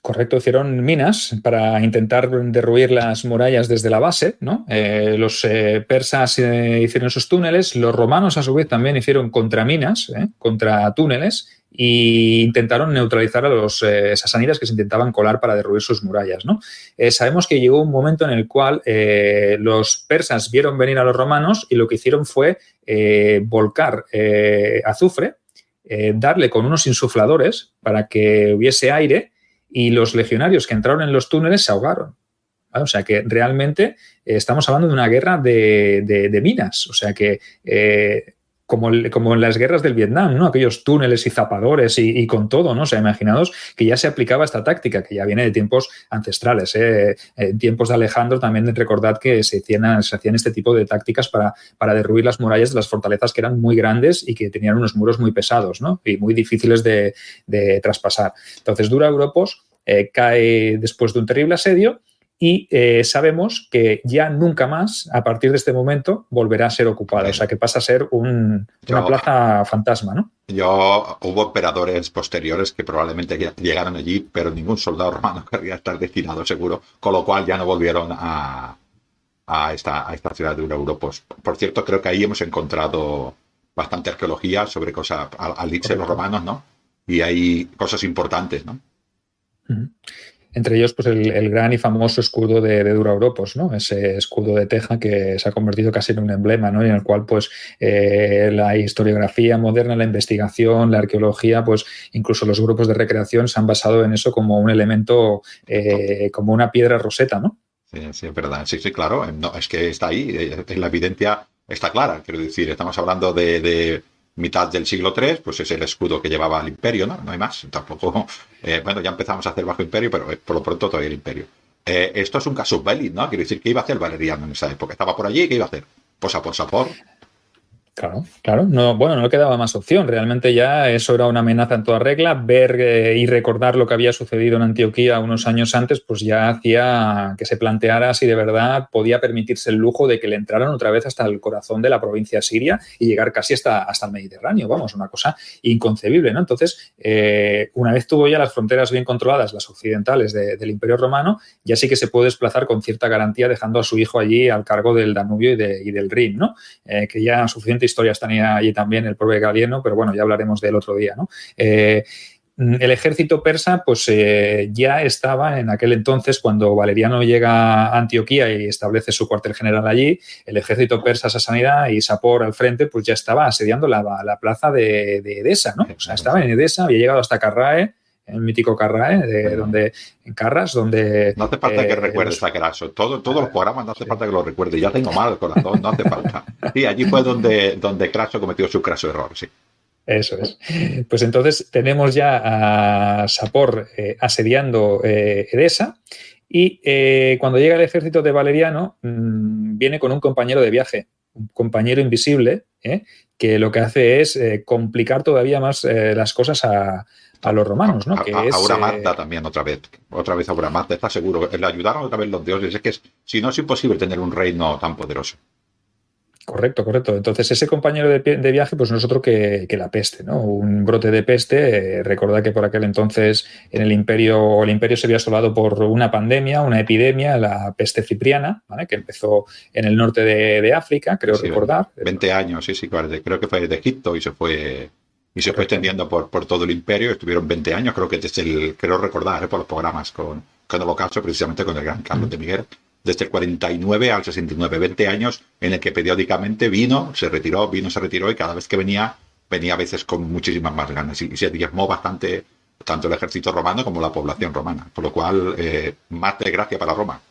Correcto, hicieron minas para intentar derruir las murallas desde la base, ¿no? Los persas hicieron esos túneles, los romanos a su vez también hicieron contraminas, contra túneles, e intentaron neutralizar a los sasánidas que se intentaban colar para derruir sus murallas, ¿no? Sabemos que llegó un momento en el cual los persas vieron venir a los romanos y lo que hicieron fue volcar azufre, darle con unos insufladores para que hubiese aire, y los legionarios que entraron en los túneles se ahogaron. ¿vale? O sea que realmente estamos hablando de una guerra de minas. O sea que como en las guerras del Vietnam, ¿no? Aquellos túneles y zapadores y con todo, ¿no? O sea, imaginaos que ya se aplicaba esta táctica, que ya viene de tiempos ancestrales, en tiempos de Alejandro también recordad que se hacían este tipo de tácticas para derruir las murallas de las fortalezas que eran muy grandes y que tenían unos muros muy pesados, ¿no? Y muy difíciles de traspasar. Entonces, Dura Europos cae después de un terrible asedio y sabemos que ya nunca más, a partir de este momento, volverá a ser ocupada. O sea, que pasa a ser una plaza fantasma, ¿no? Hubo emperadores posteriores que probablemente llegaron allí, pero ningún soldado romano querría estar destinado, seguro, con lo cual ya no volvieron a esta ciudad de Europos. Por cierto, creo que ahí hemos encontrado bastante arqueología sobre cosas al irse los romanos, ¿no? Y hay cosas importantes, ¿no? Uh-huh. Entre ellos, pues el gran y famoso escudo de Dura Europos, ¿no? Ese escudo de teja que se ha convertido casi en un emblema, ¿no? Y en el cual, pues, la historiografía moderna, la investigación, la arqueología, pues, incluso los grupos de recreación se han basado en eso como un elemento, como una piedra roseta, ¿no? Sí, es verdad. Sí, claro. No, es que está ahí. La evidencia está clara. Quiero decir, estamos hablando de mitad del siglo III, pues es el escudo que llevaba el imperio, ¿no? No hay más. Tampoco, bueno, ya empezamos a hacer bajo imperio, pero por lo pronto todavía el imperio. Esto es un casus belli, ¿no? Quiero decir, ¿qué iba a hacer Valeriano en esa época? Estaba por allí, ¿qué iba a hacer? Pues a por Sapor. Claro. No quedaba más opción. Realmente ya eso era una amenaza en toda regla. Ver y recordar lo que había sucedido en Antioquía unos años antes, pues ya hacía que se planteara si de verdad podía permitirse el lujo de que le entraran otra vez hasta el corazón de la provincia siria y llegar casi hasta el Mediterráneo. Vamos, una cosa inconcebible, ¿no? Entonces, una vez tuvo ya las fronteras bien controladas, las occidentales del Imperio Romano, ya sí que se puede desplazar con cierta garantía dejando a su hijo allí al cargo del Danubio y del Rin, ¿no? Que ya suficiente historias tenía allí también el pobre Galieno, pero bueno, ya hablaremos del otro día, ¿no? El ejército persa pues ya estaba en aquel entonces, cuando Valeriano llega a Antioquía y establece su cuartel general allí, el ejército persa Sasanidad y Sapor al frente pues ya estaba asediando la plaza de Edesa, ¿no? O sea, estaba en Edesa, había llegado hasta Carrae, el mítico Carrae, en Carras, donde... No hace falta que recuerdes a Craso. Todos los programas no hace falta que lo recuerde. Ya tengo mal el corazón, no hace falta. Sí, allí fue donde Craso cometió su craso error, sí. Eso es. Pues entonces tenemos ya a Sapor asediando Edesa y cuando llega el ejército de Valeriano viene con un compañero de viaje, un compañero invisible, que lo que hace es complicar todavía más las cosas a los romanos, ¿no? Que es Aura Magda también otra vez Aura Magda, está seguro. Le ayudaron otra vez los dioses. Es que si no es imposible tener un reino tan poderoso. Correcto. Entonces, ese compañero de viaje, pues no es otro que la peste, ¿no? Un brote de peste. Recordad que por aquel entonces el imperio se había asolado por una pandemia, una epidemia, la peste cipriana, ¿vale? Que empezó en el norte de África, creo recordar. 20 años, sí, creo que fue de Egipto y se fue extendiendo por todo el imperio. Estuvieron 20 años, creo que creo recordar, por los programas con el Holocausto, precisamente con el gran Carlos de Miguel. Desde el 49 al 69, 20 años en el que periódicamente se retiró y cada vez que venía a veces con muchísimas más ganas y se diezmó bastante tanto el ejército romano como la población romana, por lo cual más desgracia para Roma.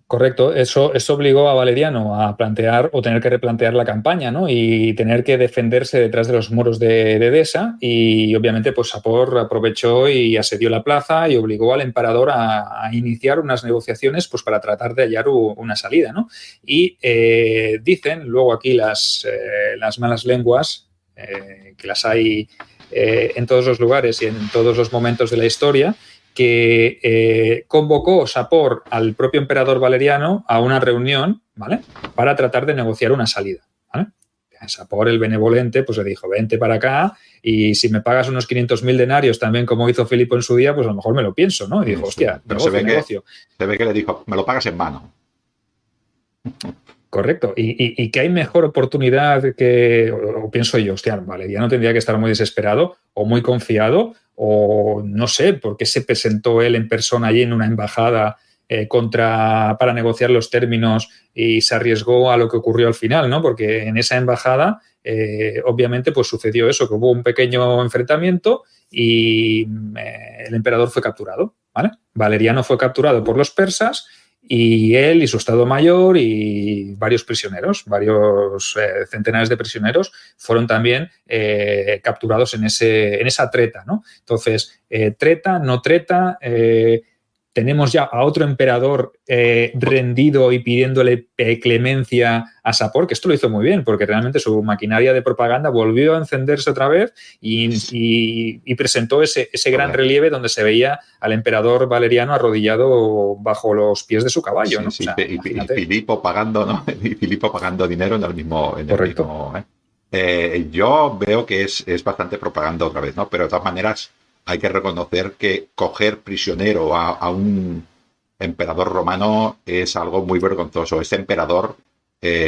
Correcto, eso obligó a Valeriano a plantear o tener que replantear la campaña, ¿no? Y tener que defenderse detrás de los muros de Edesa y obviamente pues Sapor aprovechó y asedió la plaza y obligó al emperador a iniciar unas negociaciones pues para tratar de hallar una salida, ¿no? Y dicen luego aquí las malas lenguas, que las hay en todos los lugares y en todos los momentos de la historia, que convocó Sapor al propio emperador Valeriano a una reunión, ¿vale? Para tratar de negociar una salida, ¿vale? Sapor, el benevolente, pues le dijo, vente para acá y si me pagas unos 500.000 denarios también como hizo Filipo en su día, pues a lo mejor me lo pienso, ¿no? Y dijo, hostia, negocio. Se ve que le dijo, me lo pagas en mano. Correcto. Y que hay mejor oportunidad o pienso yo, hostia, Valeriano tendría que estar muy desesperado o muy confiado o no sé por qué se presentó él en persona allí en una embajada para negociar los términos y se arriesgó a lo que ocurrió al final, ¿no? Porque en esa embajada obviamente pues sucedió eso, que hubo un pequeño enfrentamiento y el emperador fue capturado, ¿vale? Valeriano fue capturado por los persas y él y su Estado Mayor y varios prisioneros, varios centenares de prisioneros fueron también capturados en esa treta, ¿no? Entonces, treta, no treta, tenemos ya a otro emperador rendido y pidiéndole clemencia a Sapor, que esto lo hizo muy bien, porque realmente su maquinaria de propaganda volvió a encenderse otra vez y presentó ese gran relieve donde se veía al emperador Valeriano arrodillado bajo los pies de su caballo, ¿no? Sí, o sea, y Filipo pagando, ¿no? Y Filipo pagando dinero en el mismo. Correcto. Yo veo que es bastante propaganda otra vez, ¿no? Pero de todas maneras hay que reconocer que coger prisionero a un emperador romano es algo muy vergonzoso. Este emperador,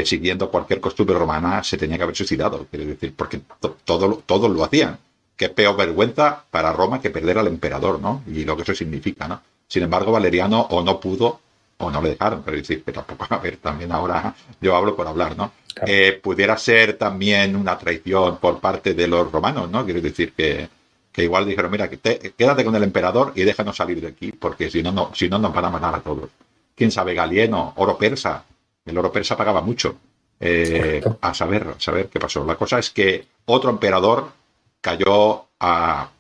siguiendo cualquier costumbre romana, se tenía que haber suicidado, quiero decir, porque todos lo hacían. Qué peor vergüenza para Roma que perder al emperador, ¿no? Y lo que eso significa, ¿no? Sin embargo, Valeriano o no pudo o no le dejaron, pero decir, pero tampoco, a ver, también ahora yo hablo por hablar, ¿no? Claro. Pudiera ser también una traición por parte de los romanos, ¿no? Quiero decir que igual dijeron, mira, quédate con el emperador y déjanos salir de aquí, porque si no nos van a matar a todos. ¿Quién sabe? Galieno, oro persa. El oro persa pagaba mucho. A saber qué pasó. La cosa es que otro emperador cayó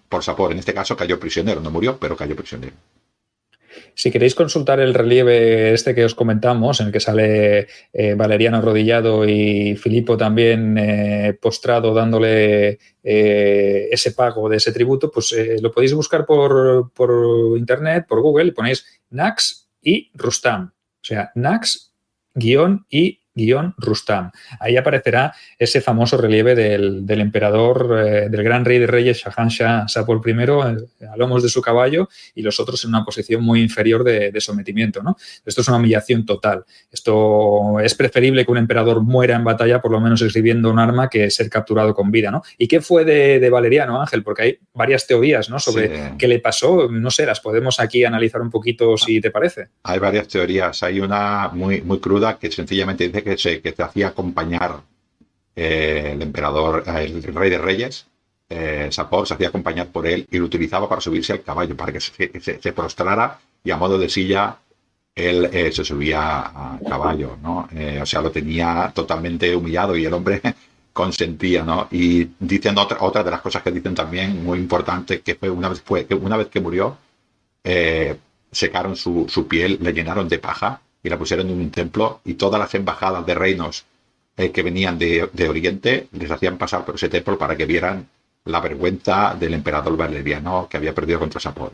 por Sapor. En este caso cayó prisionero. No murió, pero cayó prisionero. Si queréis consultar el relieve que os comentamos, en el que sale Valeriano arrodillado y Filipo también postrado dándole ese pago de ese tributo, pues lo podéis buscar por internet, por Google, y ponéis Nax y Rustam. O sea, Nax Rustam. Ahí aparecerá ese famoso relieve del emperador, del gran rey de reyes, Shahanshah Sapor I, a lomos de su caballo, y los otros en una posición muy inferior de sometimiento, ¿no? Esto es una humillación total. Esto es preferible que un emperador muera en batalla, por lo menos exhibiendo un arma, que ser capturado con vida, ¿no? ¿Y qué fue de Valeriano, Ángel? Porque hay varias teorías, ¿no?, sobre qué le pasó. No sé, las podemos aquí analizar un poquito, si te parece. Hay varias teorías. Hay una muy, muy cruda que sencillamente dice que se hacía acompañar el emperador, el rey de reyes, Sapor, se hacía acompañar por él y lo utilizaba para subirse al caballo, para que se prostrara, y a modo de silla él se subía al caballo, ¿no? O sea, lo tenía totalmente humillado y el hombre consentía, ¿no? Y dicen otra de las cosas que dicen también muy importante, que fue una vez que murió, secaron su piel, le llenaron de paja y la pusieron en un templo, y todas las embajadas de reinos que venían de Oriente les hacían pasar por ese templo para que vieran la vergüenza del emperador Valeriano que había perdido contra Sapor.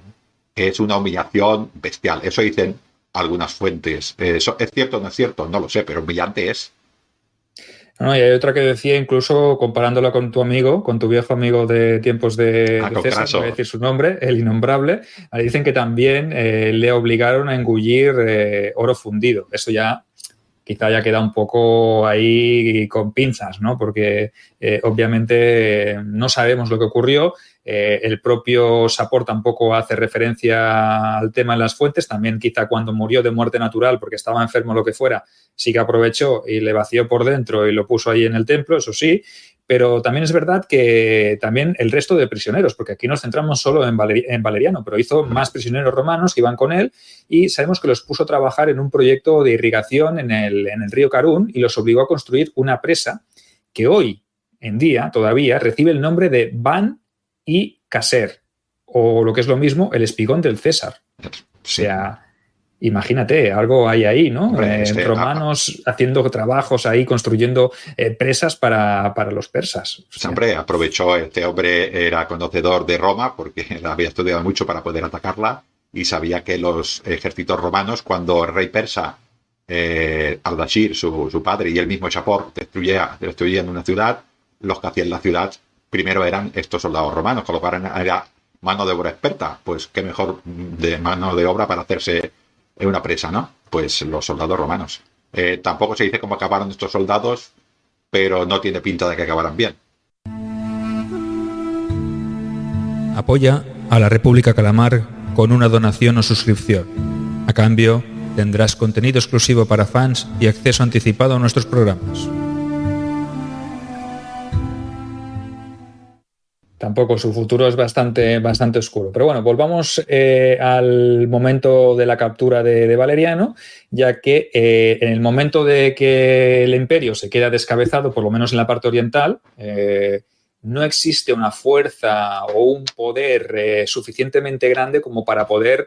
Es una humillación bestial. Eso dicen algunas fuentes. ¿Eso es cierto o no es cierto? No lo sé, pero humillante es. No, y hay otra que decía, incluso comparándola con tu amigo, con tu viejo amigo de tiempos de César, no voy a decir su nombre, el innombrable, dicen que también le obligaron a engullir oro fundido. Eso ya quizá ya queda un poco ahí con pinzas, ¿no? Porque obviamente no sabemos lo que ocurrió. El propio Sapor tampoco hace referencia al tema en las fuentes. También quizá cuando murió de muerte natural, porque estaba enfermo o lo que fuera, sí que aprovechó y le vació por dentro y lo puso ahí en el templo, eso sí. Pero también es verdad que también el resto de prisioneros, porque aquí nos centramos solo en Valeriano, pero hizo más prisioneros romanos que iban con él, y sabemos que los puso a trabajar en un proyecto de irrigación en el río Carún, y los obligó a construir una presa que hoy en día todavía recibe el nombre de Ban y Caser, o lo que es lo mismo, el espigón del César. O sea, imagínate, algo hay ahí, ¿no? Hombre, romanos haciendo trabajos ahí, construyendo presas para los persas. O sea, hombre, aprovechó, este hombre era conocedor de Roma porque la había estudiado mucho para poder atacarla, y sabía que los ejércitos romanos, cuando el rey persa Ardashir, su padre, y él mismo Sapor destruían una ciudad, los que hacían la ciudad primero eran estos soldados romanos, con lo cual era mano de obra experta. Pues qué mejor de mano de obra para hacerse una presa, ¿no? Pues los soldados romanos. Tampoco se dice cómo acabaron estos soldados, pero no tiene pinta de que acabaran bien. Apoya a la República Calamar con una donación o suscripción. A cambio, tendrás contenido exclusivo para fans y acceso anticipado a nuestros programas. Tampoco, su futuro es bastante oscuro. Pero bueno, volvamos al momento de la captura de Valeriano, ya que en el momento de que el imperio se queda descabezado, por lo menos en la parte oriental, no existe una fuerza o un poder suficientemente grande como para poder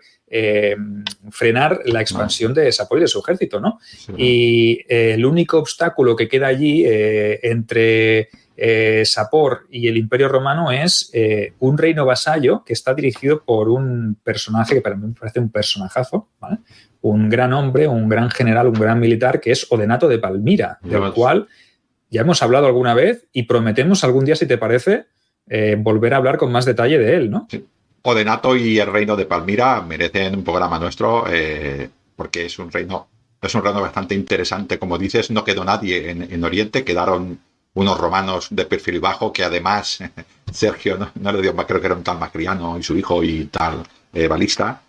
frenar la expansión de Sapor y de su ejército, ¿no? Sí. Y el único obstáculo que queda allí entre Sapor y el Imperio Romano es un reino vasallo que está dirigido por un personaje que para mí me parece un personajazo, ¿vale? Un gran hombre, un gran general, un gran militar, que es Odenato de Palmira, del cual ya hemos hablado alguna vez y prometemos algún día, si te parece, volver a hablar con más detalle de él, ¿no? Sí. Odenato y el reino de Palmira merecen un programa nuestro porque es un reino bastante interesante. Como dices, no quedó nadie en Oriente, quedaron unos romanos de perfil bajo que además Sergio no le dio, creo que era un tal Macriano y su hijo y tal Balista,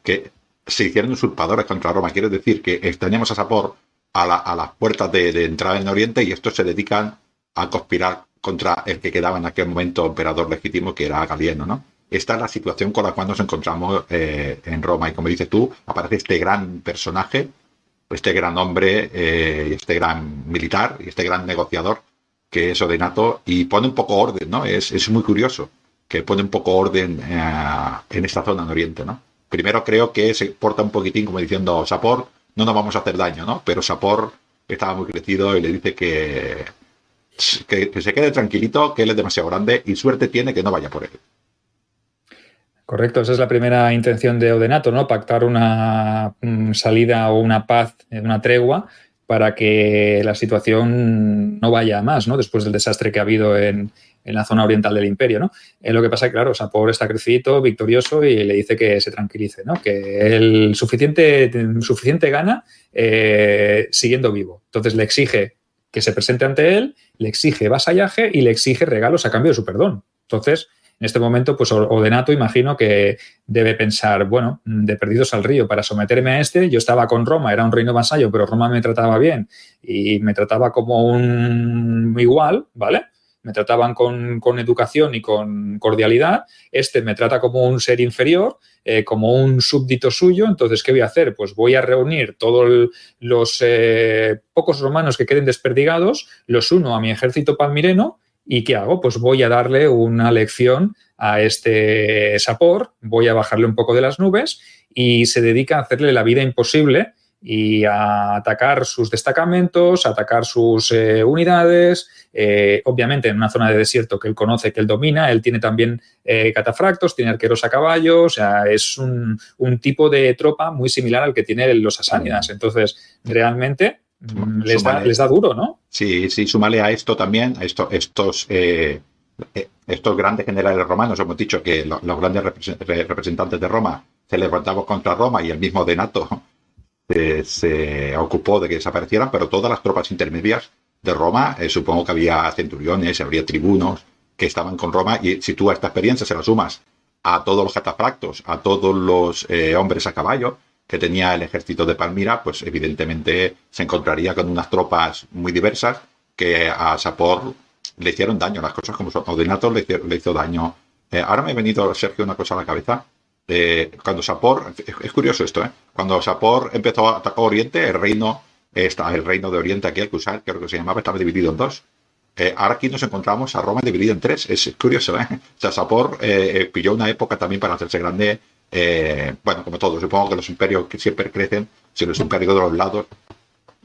que se hicieron usurpadores contra Roma. Quiere decir que tenemos a Sapor a las puertas de entrada en Oriente y estos se dedican a conspirar contra el que quedaba en aquel momento emperador legítimo, que era Galieno, ¿no? Esta es la situación con la cual nos encontramos en Roma. Y como dices tú, aparece este gran personaje, este gran hombre, este gran militar y este gran negociador que es Odenato, y pone un poco orden, ¿no? Es muy curioso que pone un poco orden en esta zona en Oriente, ¿no? Primero creo que se porta un poquitín como diciendo, Sapor, no nos vamos a hacer daño, ¿no? Pero Sapor estaba muy crecido y le dice que se quede tranquilito, que él es demasiado grande y suerte tiene que no vaya por él. Correcto, esa es la primera intención de Odenato, ¿no? Pactar una salida o una paz, una tregua, para que la situación no vaya a más, ¿no? Después del desastre que ha habido en la zona oriental del imperio, ¿no? Lo que pasa es que, claro, Sapor está crecidito, victorioso, y le dice que se tranquilice, ¿no? Que él suficiente gana siguiendo vivo. Entonces le exige que se presente ante él, le exige vasallaje y le exige regalos a cambio de su perdón. Entonces, en este momento, pues Odenato imagino que debe pensar, bueno, de perdidos al río para someterme a este. Yo estaba con Roma, era un reino vasallo, pero Roma me trataba bien y me trataba como un igual, ¿vale? Me trataban con educación y con cordialidad. Este me trata como un ser inferior, como un súbdito suyo. Entonces, ¿qué voy a hacer? Pues voy a reunir todos los pocos romanos que queden desperdigados, los uno a mi ejército palmireno. ¿Y qué hago? Pues voy a darle una lección a este Sapor, voy a bajarle un poco de las nubes y se dedica a hacerle la vida imposible y a atacar sus destacamentos, a atacar sus unidades, obviamente en una zona de desierto que él conoce, que él domina. Él tiene también catafractos, tiene arqueros a caballo, o sea, es un tipo de tropa muy similar al que tienen los sasánidas. Entonces, realmente les da duro, ¿no? Sí, súmale a esto también, a estos grandes generales romanos. Hemos dicho que los grandes representantes de Roma se levantaban contra Roma y el mismo Odenato se ocupó de que desaparecieran, pero todas las tropas intermedias de Roma, supongo que había centuriones, habría tribunos que estaban con Roma, y si tú a esta experiencia se la sumas a todos los catafractos, a todos los hombres a caballo que tenía el ejército de Palmira, pues evidentemente se encontraría con unas tropas muy diversas que a Sapor le hicieron daño, las cosas como son. Odenato le hizo daño. Ahora me ha venido, Sergio, una cosa a la cabeza. Cuando Sapor, es curioso esto, cuando Sapor empezó a atacar Oriente, el reino de Oriente, aquel que usar, creo que se llamaba, estaba dividido en dos. Ahora aquí nos encontramos a Roma dividido en tres. Es curioso, O sea, Sapor pilló una época también para hacerse grande. Bueno, como todo, supongo que los imperios que siempre crecen, si los imperios de los lados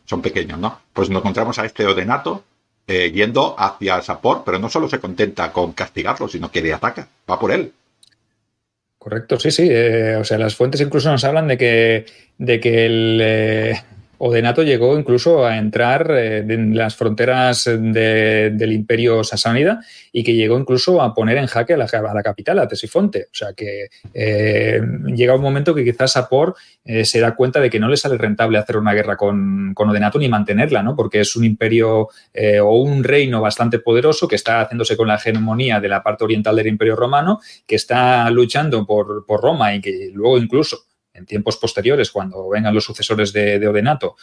son pequeños, ¿no? Pues nos encontramos a este Odenato yendo hacia Sapor, pero no solo se contenta con castigarlo, sino que le ataca, va por él. Correcto, sí. O sea, las fuentes incluso nos hablan de que el Odenato llegó incluso a entrar en las fronteras del imperio sasánida y que llegó incluso a poner en jaque a la capital, a Ctesifonte. O sea que llega un momento que quizás Sapor se da cuenta de que no le sale rentable hacer una guerra con Odenato ni mantenerla, ¿no? Porque es un imperio o un reino bastante poderoso que está haciéndose con la hegemonía de la parte oriental del imperio romano, que está luchando por Roma y que luego incluso en tiempos posteriores, cuando vengan los sucesores de Odenato,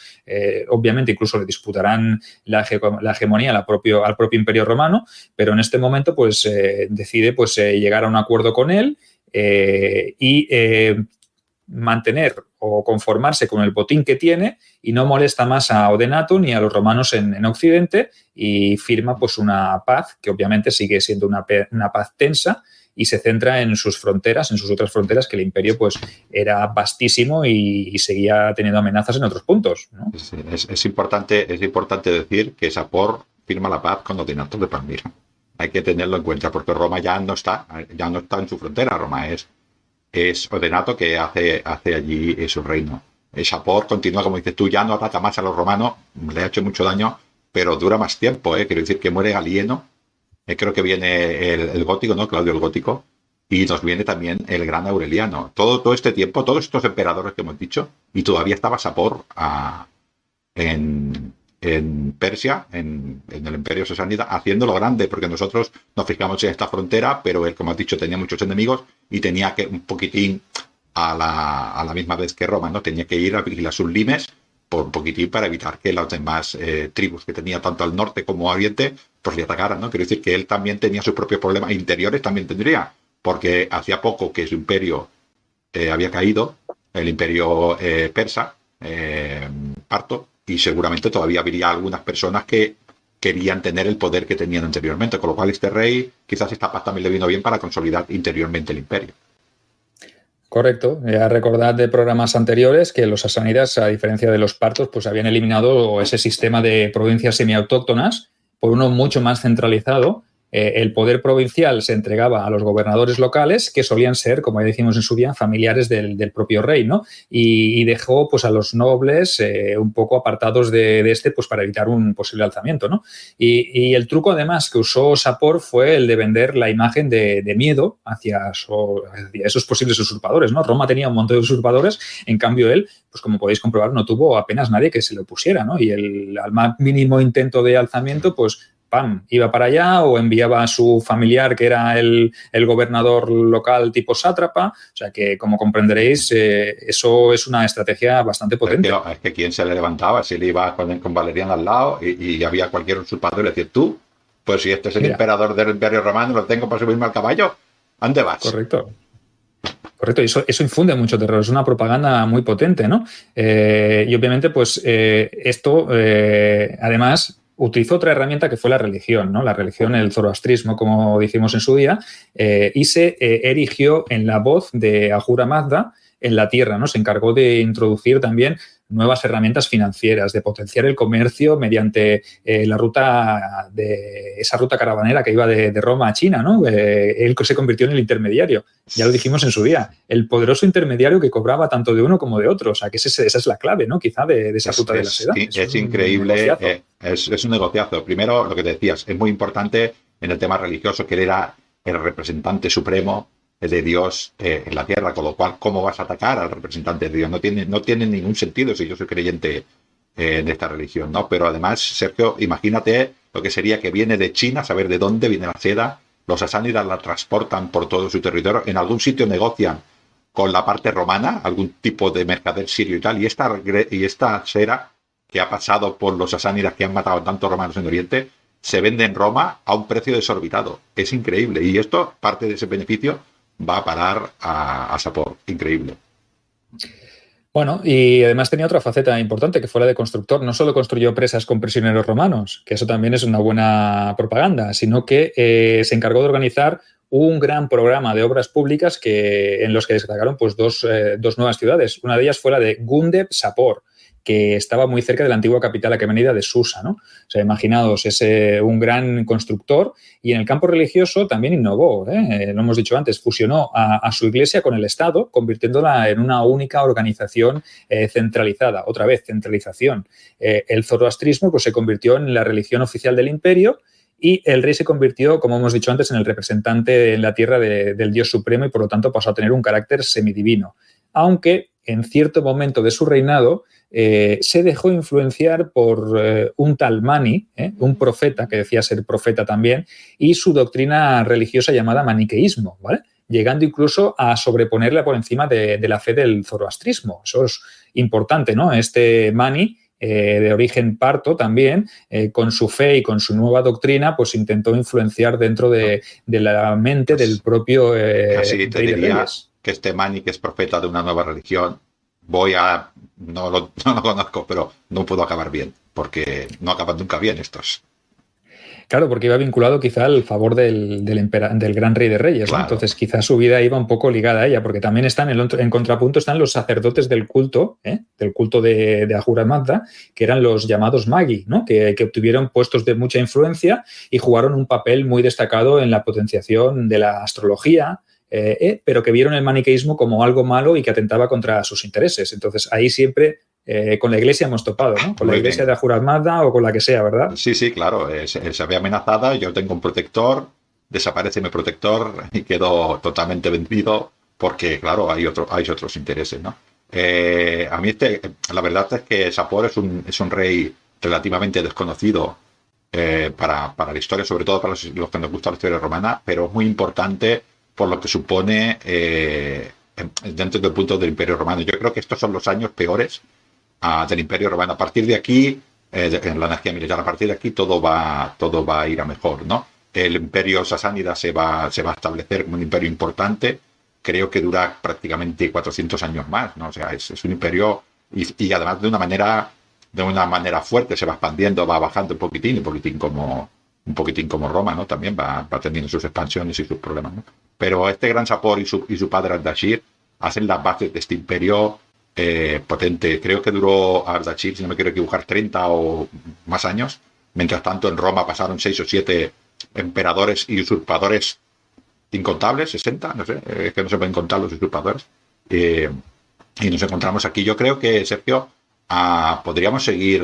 obviamente incluso le disputarán la hegemonía al propio Imperio Romano, pero en este momento pues decide pues llegar a un acuerdo con él y mantener o conformarse con el botín que tiene y no molesta más a Odenato ni a los romanos en Occidente, y firma pues una paz que obviamente sigue siendo una paz tensa y se centra en sus fronteras, en sus otras fronteras, que el imperio pues era vastísimo y seguía teniendo amenazas en otros puntos, ¿no? Sí, es importante decir que Sapor firma la paz con Odenato de Palmira. Hay que tenerlo en cuenta porque Roma ya no está en su frontera. Roma es Odenato que hace allí su reino. Sapor continúa, como dices tú, ya no ataca más a los romanos, le ha hecho mucho daño, pero dura más tiempo, quiero decir que muere Galieno, creo que viene el gótico, ¿no? Claudio el Gótico, y nos viene también el gran Aureliano. Todo este tiempo, todos estos emperadores que hemos dicho, y todavía estaba Sapor en Persia, en el Imperio Sasánida, haciéndolo grande, porque nosotros nos fijamos en esta frontera, pero él, como has dicho, tenía muchos enemigos y tenía que un poquitín a la misma vez que Roma, ¿no? Tenía que ir a vigilar sus limes por un poquitín para evitar que las demás tribus que tenía tanto al norte como al oriente pues le atacaran, ¿no? Quiero decir que él también tenía sus propios problemas interiores, también tendría, porque hacía poco que su imperio había caído, el imperio persa, parto, y seguramente todavía habría algunas personas que querían tener el poder que tenían anteriormente, con lo cual este rey, quizás esta paz también le vino bien para consolidar interiormente el imperio. Correcto. Ya recordad de programas anteriores que los sasánidas, a diferencia de los partos, pues habían eliminado ese sistema de provincias semiautóctonas por uno mucho más centralizado. El poder provincial se entregaba a los gobernadores locales, que solían ser, como ya dijimos en su día, familiares del propio rey, ¿no? Y dejó pues, a los nobles un poco apartados de este pues, para evitar un posible alzamiento, ¿no? Y el truco, además, que usó Sapor fue el de vender la imagen de miedo hacia esos posibles usurpadores, ¿no? Roma tenía un montón de usurpadores, en cambio él, pues como podéis comprobar, no tuvo apenas nadie que se le opusiera, ¿no? Y al más mínimo intento de alzamiento, pues ¡pam!, iba para allá o enviaba a su familiar que era el gobernador local tipo sátrapa. O sea que, como comprenderéis, eso es una estrategia bastante potente. Es que quien se le levantaba, si le iba con Valeriano al lado y había cualquier usurpador y le decía, tú, pues si este es el emperador del Imperio Romano, lo tengo para subirme al caballo, ¿dónde vas? Correcto, y eso infunde mucho terror, es una propaganda muy potente, ¿no? Y obviamente, pues esto, además, utilizó otra herramienta que fue la religión, ¿no? La religión, el zoroastrismo, como dijimos en su día, y se erigió en la voz de Ahura Mazda en la tierra, ¿no? Se encargó de introducir también nuevas herramientas financieras, de potenciar el comercio mediante esa ruta caravanera que iba de Roma a China, ¿no? Él se convirtió en el intermediario. Ya lo dijimos en su día, el poderoso intermediario que cobraba tanto de uno como de otro. O sea, que esa es la clave, ¿no? Quizá de esa ruta de la seda. Es increíble, es un negociazo. Primero, lo que te decías, es muy importante en el tema religioso que él era el representante supremo de Dios en la tierra, con lo cual, ¿cómo vas a atacar al representante de Dios? No tiene ningún sentido si yo soy creyente en esta religión, ¿no? Pero además, Sergio, imagínate lo que sería que viene de China, saber de dónde viene la seda, los sasánidas la transportan por todo su territorio, en algún sitio negocian con la parte romana, algún tipo de mercader sirio y tal, y esta seda que ha pasado por los sasánidas que han matado a tantos romanos en Oriente, se vende en Roma a un precio desorbitado. Es increíble. Y esto, parte de ese beneficio, va a parar a Sapor. Increíble. Bueno, y además tenía otra faceta importante, que fue la de constructor. No solo construyó presas con prisioneros romanos, que eso también es una buena propaganda, sino que se encargó de organizar un gran programa de obras públicas en los que destacaron pues, dos nuevas ciudades. Una de ellas fue la de Gundeb Sapor, que estaba muy cerca de la antigua capital aquemenida de Susa, ¿no? O sea, imaginaos, es un gran constructor, y en el campo religioso también innovó, lo hemos dicho antes, fusionó a su iglesia con el Estado, convirtiéndola en una única organización centralizada. Otra vez, centralización. El zoroastrismo pues, se convirtió en la religión oficial del imperio, y el rey se convirtió, como hemos dicho antes, en el representante en la tierra del Dios Supremo, y por lo tanto pasó a tener un carácter semidivino. Aunque en cierto momento de su reinado se dejó influenciar por un tal Mani, un profeta, que decía ser profeta también, y su doctrina religiosa llamada maniqueísmo, ¿vale? llegando incluso a sobreponerla por encima de la fe del zoroastrismo. Eso es importante, ¿no? Este Mani, de origen parto también, con su fe y con su nueva doctrina, pues intentó influenciar dentro de la mente del propio casi te diría que este Mani, que es profeta de una nueva religión, no lo conozco, pero no puedo acabar bien, porque no acaban nunca bien estos. Claro, porque iba vinculado quizá al favor del gran rey de reyes, claro. ¿no? Entonces quizá su vida iba un poco ligada a ella, porque también están en contrapunto están los sacerdotes del culto de Ahura Mazda, que eran los llamados Magi, ¿no? Que obtuvieron puestos de mucha influencia y jugaron un papel muy destacado en la potenciación de la astrología, pero que vieron el maniqueísmo como algo malo y que atentaba contra sus intereses. Entonces ahí siempre... con la iglesia hemos topado, ¿no? Con la iglesia de Ahura Mazda o con la que sea, ¿verdad? Sí, claro. Se ve amenazada, yo tengo un protector, desaparece mi protector y quedo totalmente vencido porque, claro, hay otros intereses, ¿no? A mí la verdad es que Sapor es un rey relativamente desconocido para la historia, sobre todo para los que nos gusta la historia romana, pero es muy importante por lo que supone dentro del punto del Imperio Romano. Yo creo que estos son los años peores del Imperio Romano. A partir de aquí, en la energía militar, a partir de aquí todo va a ir a mejor, ¿no? El Imperio Sasánida se va a establecer como un imperio importante. Creo que dura prácticamente 400 años más, ¿no? O sea, es un imperio y además de una manera fuerte, se va expandiendo, va bajando un poquitín como Roma, ¿no? También va teniendo sus expansiones y sus problemas, ¿no? Pero este gran Sapor y su padre Ardashir hacen las bases de este imperio potente. Creo que duró Ardashir, si no me quiero equivocar, 30 o más años. Mientras tanto, en Roma pasaron 6 o 7 emperadores y usurpadores incontables, 60, no sé, es que no se pueden contar los usurpadores. Y nos encontramos aquí. Yo creo que, Sergio, podríamos seguir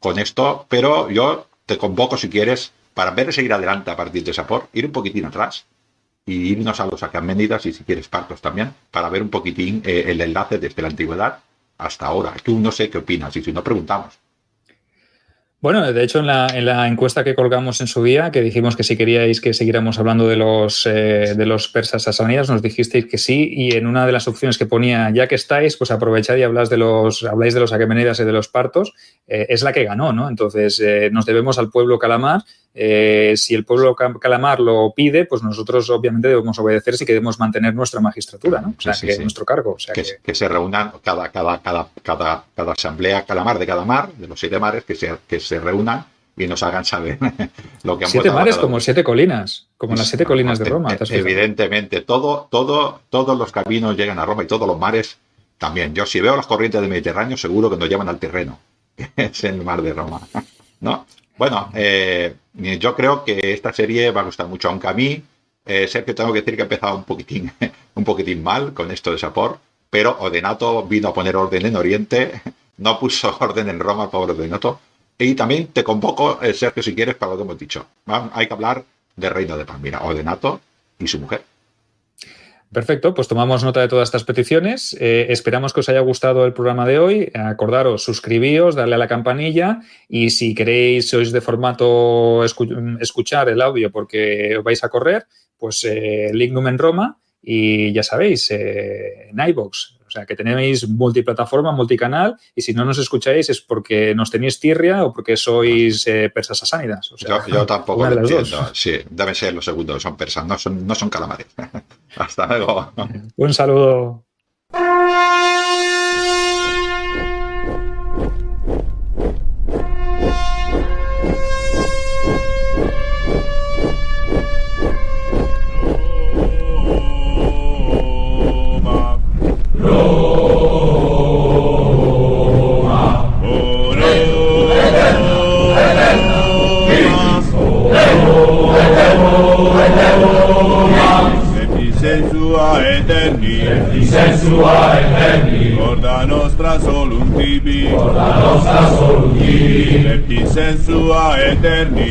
con esto, pero yo te convoco, si quieres, para en vez de seguir adelante a partir de Sapor, ir un poquitín atrás y irnos a los Acarménidas y, si quieres, Partos también, para ver un poquitín el enlace desde la antigüedad hasta ahora. Tú no sé qué opinas, y si no, preguntamos. Bueno, de hecho, en la encuesta que colgamos en su día, que dijimos que si queríais que siguiéramos hablando de los persas sasánidas, nos dijisteis que sí, y en una de las opciones que ponía, ya que estáis, pues aprovechad y habláis de los Aqueménidas y de los partos, es la que ganó, ¿no? Entonces, nos debemos al pueblo calamar. Si el pueblo calamar lo pide, pues nosotros obviamente debemos obedecer si queremos mantener nuestra magistratura, ¿no? O sea, sí. Nuestro cargo. O sea, que se reúnan cada asamblea calamar de cada mar, de los 7 mares, que se reúnan y nos hagan saber lo que han 7 mares como 7 colinas, como las 7 colinas de Roma. Evidentemente, todos los caminos llegan a Roma y todos los mares también. Yo, si veo las corrientes del Mediterráneo, seguro que nos llevan al Tirreno, que es el mar de Roma, ¿no? Bueno, yo creo que esta serie va a gustar mucho, aunque a mí, Sergio, tengo que decir que he empezado un poquitín mal con esto de Sapor, pero Odenato vino a poner orden en Oriente, no puso orden en Roma, pobre Odenato. Y también te convoco, Sergio, si quieres, para lo que hemos dicho. Hay que hablar del reino de Palmira, Odenato y su mujer. Perfecto, pues tomamos nota de todas estas peticiones. Esperamos que os haya gustado el programa de hoy. Acordaros, suscribíos, darle a la campanilla y si queréis, sois de formato escuchar el audio porque os vais a correr, pues Lignum en Roma y ya sabéis, en iVoox. O sea, que tenéis multiplataforma, multicanal, y si no nos escucháis es porque nos tenéis tirria o porque sois persas sasánidas. O sea, yo tampoco lo entiendo. Sí, deben ser los segundos, son persas, no son calamares. Hasta luego. Un saludo. Sensua eterni, Orda nostra solum tibi, Lepti sensua eterni,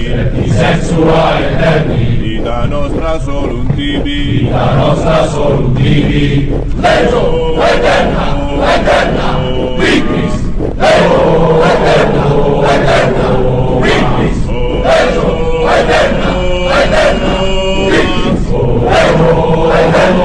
Ida nostra solum tibi, Leo eterna, Victis, Leo eterna, Victis, Leo eterna, Victis, Leo eterna.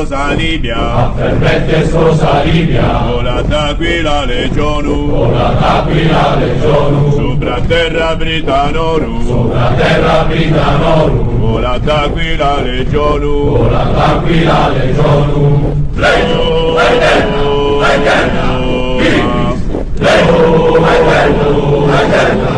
sposa Libia, a fervente sposa Libia, vola d'Aquila legionu, vola d'Aquila legionu, sopra terra Britanorum, sopra terra Britanorum, vola d'Aquila legionu, vola d'Aquila legionu, Legion, eterna, eterna, Legion, eterna, eterna.